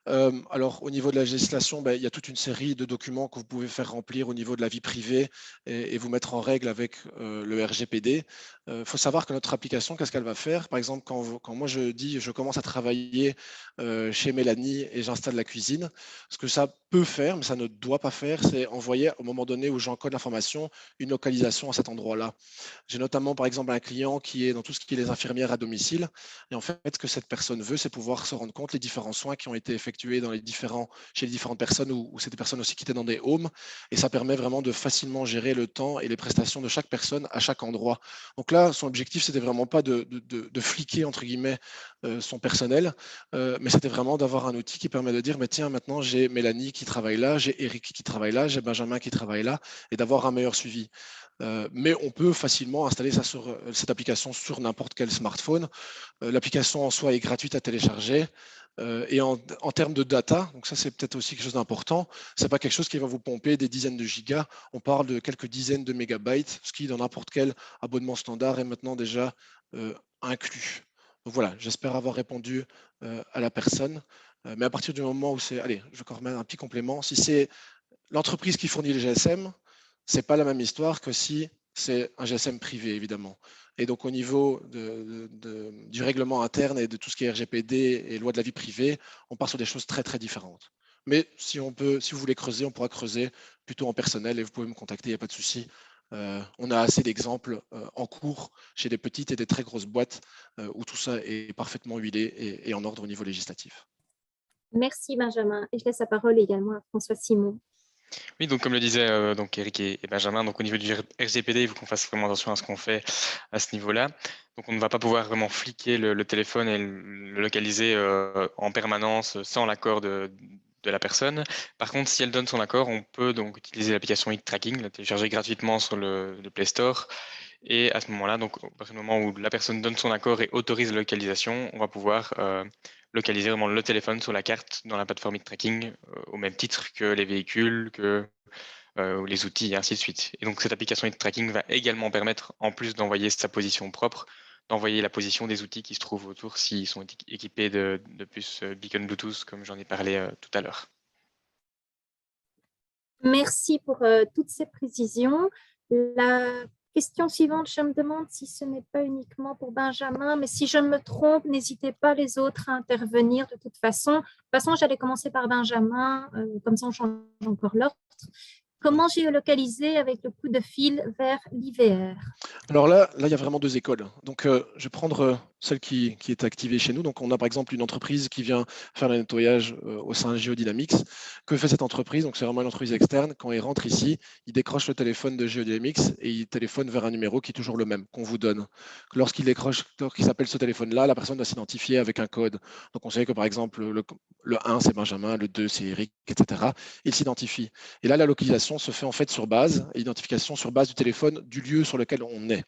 Alors, au niveau de la législation, il y a toute une série de documents que vous pouvez faire remplir au niveau de la vie privée et vous mettre en règle avec le RGPD. Il faut savoir que notre application, qu'est-ce qu'elle va faire? Par exemple, quand moi je dis je commence à travailler chez Mélanie et j'installe la cuisine, ce que ça peut faire, mais ça ne doit pas faire, c'est envoyer au moment donné où j'encode l'information une localisation à cet endroit-là. J'ai notamment, par exemple, un client qui est dans tout ce qui est les infirmières à domicile. Et en fait, ce que cette personne veut, c'est pouvoir se rendre compte des différents soins qui ont été effectués chez les différentes personnes ou c'est des personnes aussi qui étaient dans des homes. Et ça permet vraiment de facilement gérer le temps et les prestations de chaque personne à chaque endroit. Donc là, son objectif, c'était vraiment pas de fliquer, entre guillemets, son personnel, mais c'était vraiment d'avoir un outil qui permet de dire, mais tiens, maintenant, j'ai Mélanie qui travaille là, j'ai Eric qui travaille là, j'ai Benjamin qui travaille là, et d'avoir un meilleur suivi. Mais on peut facilement installer cette application sur n'importe quel smartphone. L'application en soi est gratuite à télécharger. Et en termes de data, donc ça c'est peut-être aussi quelque chose d'important, c'est pas quelque chose qui va vous pomper des dizaines de gigas, on parle de quelques dizaines de mégabytes, ce qui dans n'importe quel abonnement standard est maintenant déjà inclus. Donc voilà, j'espère avoir répondu à la personne. Mais à partir du moment où allez, je vais encore mettre un petit complément, si c'est l'entreprise qui fournit le GSM, c'est pas la même histoire que si c'est un GSM privé, évidemment. Et donc, au niveau du règlement interne et de tout ce qui est RGPD et loi de la vie privée, on part sur des choses très, très différentes. Mais si vous voulez creuser, on pourra creuser plutôt en personnel et vous pouvez me contacter, il n'y a pas de souci. On a assez d'exemples en cours chez des petites et des très grosses boîtes où tout ça est parfaitement huilé et en ordre au niveau législatif. Merci Benjamin. Et je laisse la parole également à François Simon. Oui, donc comme le disaient donc Eric et Benjamin, donc au niveau du RGPD, il faut qu'on fasse vraiment attention à ce qu'on fait à ce niveau-là. Donc on ne va pas pouvoir vraiment fliquer le téléphone et le localiser en permanence sans l'accord de la personne. Par contre, si elle donne son accord, on peut donc utiliser l'application Hit Tracking, la télécharger gratuitement sur le Play Store. Et à ce moment-là, donc à partir du moment où la personne donne son accord et autorise la localisation, on va pouvoir localiser vraiment le téléphone sur la carte dans la plateforme Hit Tracking au même titre que les véhicules, que les outils et ainsi de suite. Et donc cette application Hit Tracking va également permettre, en plus d'envoyer sa position propre, d'envoyer la position des outils qui se trouvent autour s'ils sont équipés de puces beacon Bluetooth, comme j'en ai parlé tout à l'heure. Merci pour toutes ces précisions. La question suivante, je me demande si ce n'est pas uniquement pour Benjamin, mais si je me trompe, n'hésitez pas les autres à intervenir de toute façon. De toute façon, j'allais commencer par Benjamin, comme ça on change encore l'ordre. Comment géolocaliser avec le coup de fil vers l'IVR? Alors là, il y a vraiment deux écoles. Donc, je vais prendre celle qui est activée chez nous. Donc, on a par exemple une entreprise qui vient faire le nettoyage au sein de Geodynamics. Que fait cette entreprise? Donc, c'est vraiment une entreprise externe. Quand il rentre ici, il décroche le téléphone de Geodynamics et il téléphone vers un numéro qui est toujours le même, qu'on vous donne. Lorsqu'il décroche, lorsqu'il s'appelle ce téléphone-là, la personne doit s'identifier avec un code. Donc, on sait que par exemple, le 1, c'est Benjamin, le 2, c'est Eric, etc. Il s'identifie. Et là, la localisation se fait en fait sur base, identification sur base du téléphone du lieu sur lequel on est.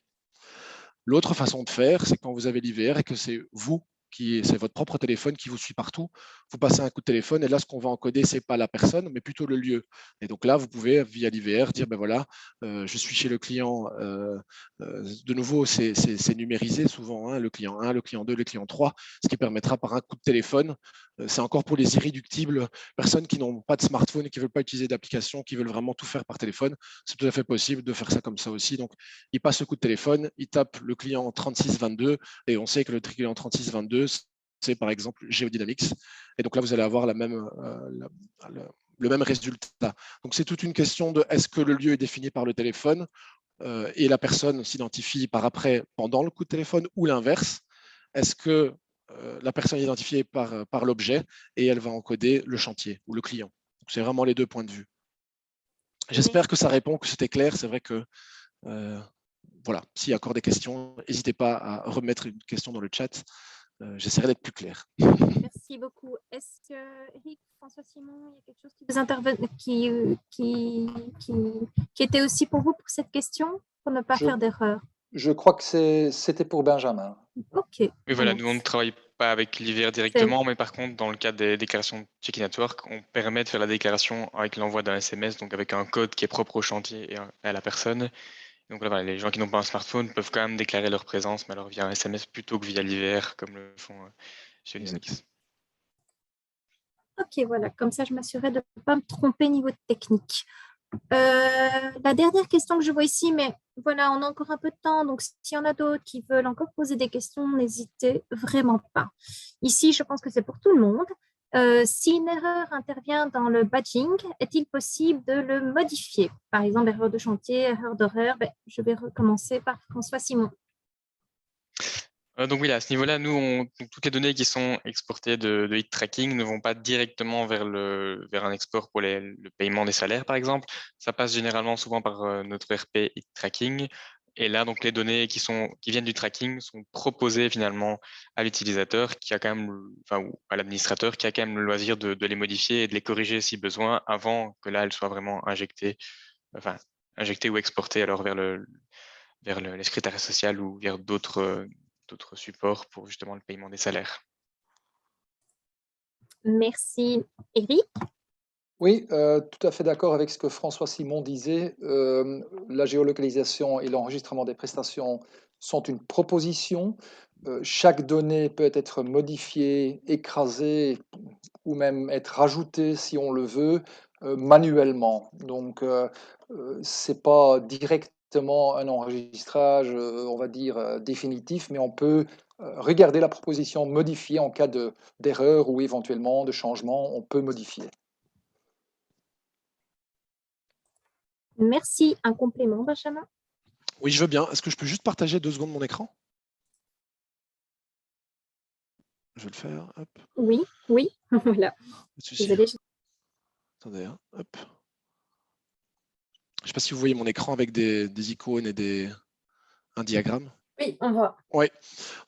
L'autre façon de faire, c'est quand vous avez l'IVR et que c'est c'est votre propre téléphone qui vous suit partout. Vous passez un coup de téléphone et là, ce qu'on va encoder, c'est pas la personne, mais plutôt le lieu. Et donc là, vous pouvez, via l'IVR, dire, ben voilà, je suis chez le client. De nouveau, c'est numérisé souvent, hein, le client 1, le client 2, le client 3, ce qui permettra par un coup de téléphone, c'est encore pour les irréductibles, personnes qui n'ont pas de smartphone et qui ne veulent pas utiliser d'application, qui veulent vraiment tout faire par téléphone, c'est tout à fait possible de faire ça comme ça aussi. Donc, il passe le coup de téléphone, il tape le client 3622 et on sait que le client 3622, c'est par exemple Geodynamics. Et donc là, vous allez avoir le même résultat. Donc c'est toute une question de est-ce que le lieu est défini par le téléphone et la personne s'identifie par après pendant le coup de téléphone ou l'inverse. Est-ce que la personne est identifiée par l'objet et elle va encoder le chantier ou le client. C'est vraiment les deux points de vue. J'espère que ça répond, que c'était clair. C'est vrai que voilà, s'il y a encore des questions, n'hésitez pas à remettre une question dans le chat. J'essaierai d'être plus clair. Merci beaucoup. Est-ce que, Eric, François Simon, il y a quelque chose qui était aussi pour vous pour cette question, pour ne pas faire d'erreur? Je crois que c'était pour Benjamin. OK. Oui, voilà, nous, on ne travaille pas avec l'IVR directement, mais par contre, dans le cadre des déclarations Check-in Network, on permet de faire la déclaration avec l'envoi d'un SMS, donc avec un code qui est propre au chantier et à la personne. Donc voilà, les gens qui n'ont pas un smartphone peuvent quand même déclarer leur présence, mais alors via un SMS plutôt que via l'IVR, comme le font chez Unix. OK, voilà, comme ça, je m'assurais de ne pas me tromper niveau technique. La dernière question que je vois ici, mais voilà, on a encore un peu de temps, donc s'il y en a d'autres qui veulent encore poser des questions, n'hésitez vraiment pas. Ici, je pense que c'est pour tout le monde. Si une erreur intervient dans le badging, est-il possible de le modifier? Par exemple, erreur de chantier, erreur d'horaire. Je vais recommencer par François Simon. Donc oui, à ce niveau-là, nous, toutes les données qui sont exportées de Hit Tracking ne vont pas directement vers un export pour le paiement des salaires, par exemple. Ça passe généralement souvent par notre ERP Hit Tracking. Et là, donc, les données qui viennent du tracking sont proposées finalement à l'utilisateur qui a quand même, ou à l'administrateur qui a quand même le loisir de les modifier et de les corriger si besoin avant que là, elles soient vraiment injectées ou exportées alors vers les secrétariats sociaux ou vers d'autres supports pour justement le paiement des salaires. Merci. Eric? Oui, tout à fait d'accord avec ce que François Simon disait. La géolocalisation et l'enregistrement des prestations sont une proposition. Chaque donnée peut être modifiée, écrasée ou même être rajoutée, si on le veut, manuellement. Donc, ce n'est pas directement directement un enregistrage, on va dire, définitif, mais on peut regarder la proposition, modifier en cas d'erreur ou éventuellement de changement, on peut modifier. Merci. Un complément, Benjamin? Oui, je veux bien. Est-ce que je peux juste partager 2 secondes mon écran? Je vais le faire. Hop. Oui, oui, voilà. Pas de souci. Désolée. Attendez, hein, hop. Je ne sais pas si vous voyez mon écran avec des icônes et un diagramme. Oui, on voit. Oui.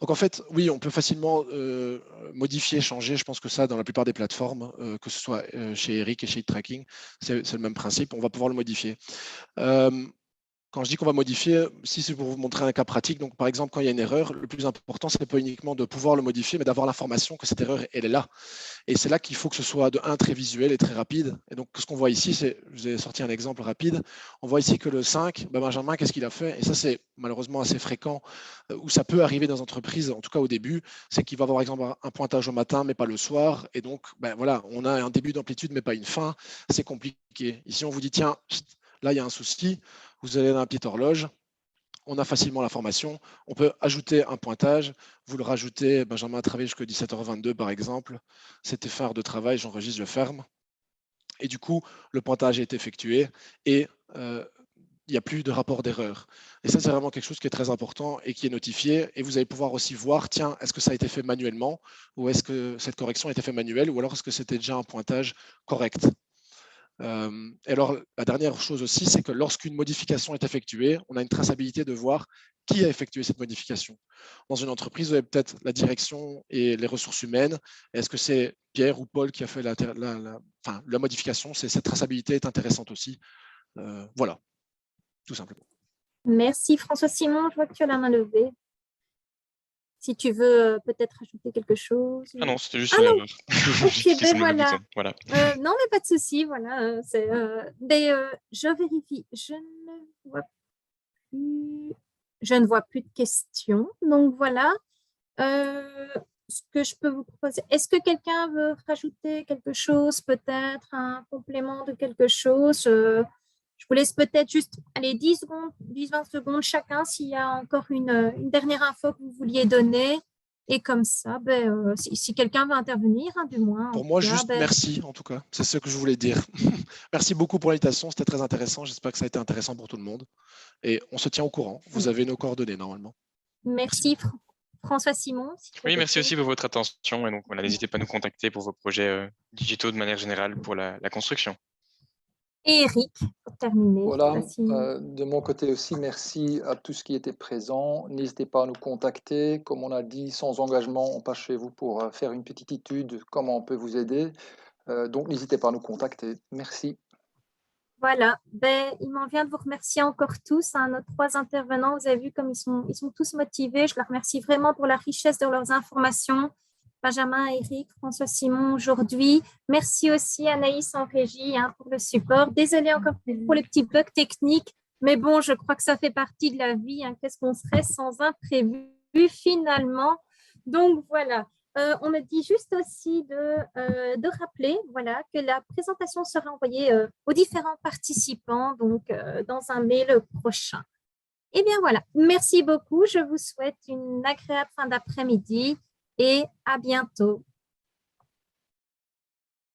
Donc en fait, oui, on peut facilement modifier, changer. Je pense que ça, dans la plupart des plateformes, que ce soit chez Eric et chez Tracking, c'est le même principe. On va pouvoir le modifier. Quand je dis qu'on va modifier, si c'est pour vous montrer un cas pratique, donc par exemple, quand il y a une erreur, le plus important, c'est pas uniquement de pouvoir le modifier, mais d'avoir l'information que cette erreur, elle est là. Et c'est là qu'il faut que ce soit de un, très visuel et très rapide. Et donc, ce qu'on voit ici, je vous ai sorti un exemple rapide. On voit ici que le 5, Benjamin, qu'est-ce qu'il a fait? Et ça, c'est malheureusement assez fréquent, où ça peut arriver dans les entreprises, en tout cas au début, c'est qu'il va avoir, par exemple, un pointage au matin, mais pas le soir. Et donc, voilà, on a un début d'amplitude, mais pas une fin. C'est compliqué. Ici, on vous dit, tiens, là, il y a un souci. Vous allez dans la petite horloge. On a facilement l'information. On peut ajouter un pointage. Vous le rajoutez. Benjamin a travaillé jusqu'à 17h22, par exemple. C'était fin heure de travail. J'enregistre, je ferme. Et du coup, le pointage est effectué et il n'y a plus de rapport d'erreur. Et ça, c'est vraiment quelque chose qui est très important et qui est notifié. Et vous allez pouvoir aussi voir, tiens, est-ce que ça a été fait manuellement ou est-ce que cette correction a été faite manuelle ou alors est-ce que c'était déjà un pointage correct? Et alors, la dernière chose aussi, c'est que lorsqu'une modification est effectuée, on a une traçabilité de voir qui a effectué cette modification. Dans une entreprise, vous avez peut-être la direction et les ressources humaines. Est-ce que c'est Pierre ou Paul qui a fait la modification? Cette traçabilité est intéressante aussi. Voilà, tout simplement. Merci François Simon, je vois que tu as la main levée. Si tu veux peut-être ajouter quelque chose. Ah non, c'était juste Ah une non. erreur. Ok, J'ai cliqué sur le mauvais voilà. bouton. Voilà. Non, mais pas de souci, voilà. Je vérifie. Je ne vois plus de questions. Donc voilà. Ce que je peux vous proposer. Est-ce que quelqu'un veut rajouter quelque chose, peut-être un complément de quelque chose? Je vous laisse peut-être juste 10 secondes, 10-20 secondes chacun s'il y a encore une dernière info que vous vouliez donner. Et comme ça, si quelqu'un veut intervenir, du moins. Pour moi, juste merci, en tout cas. C'est ce que je voulais dire. Merci beaucoup pour l'invitation. C'était très intéressant. J'espère que ça a été intéressant pour tout le monde. Et on se tient au courant. Vous avez nos coordonnées, normalement. Merci François Simon. Oui, merci aussi pour votre attention. Et donc, voilà, n'hésitez pas à nous contacter pour vos projets digitaux de manière générale pour la construction. Et Eric, pour terminer. Voilà, de mon côté aussi, merci à tous qui étaient présents. N'hésitez pas à nous contacter. Comme on a dit, sans engagement, on passe chez vous pour faire une petite étude, comment on peut vous aider. Donc, n'hésitez pas à nous contacter. Merci. Voilà, il m'en vient de vous remercier encore tous, nos 3 intervenants. Vous avez vu comme ils sont tous motivés. Je les remercie vraiment pour la richesse de leurs informations. Benjamin, Eric, François Simon aujourd'hui. Merci aussi Anaïs en régie pour le support. Désolée encore pour les petits bugs techniques, mais bon, je crois que ça fait partie de la vie. Qu'est-ce qu'on serait sans imprévu finalement? Donc voilà. On me dit juste aussi de rappeler que la présentation sera envoyée aux différents participants donc, dans un mail prochain. Et bien voilà, merci beaucoup. Je vous souhaite une agréable fin d'après-midi et à bientôt.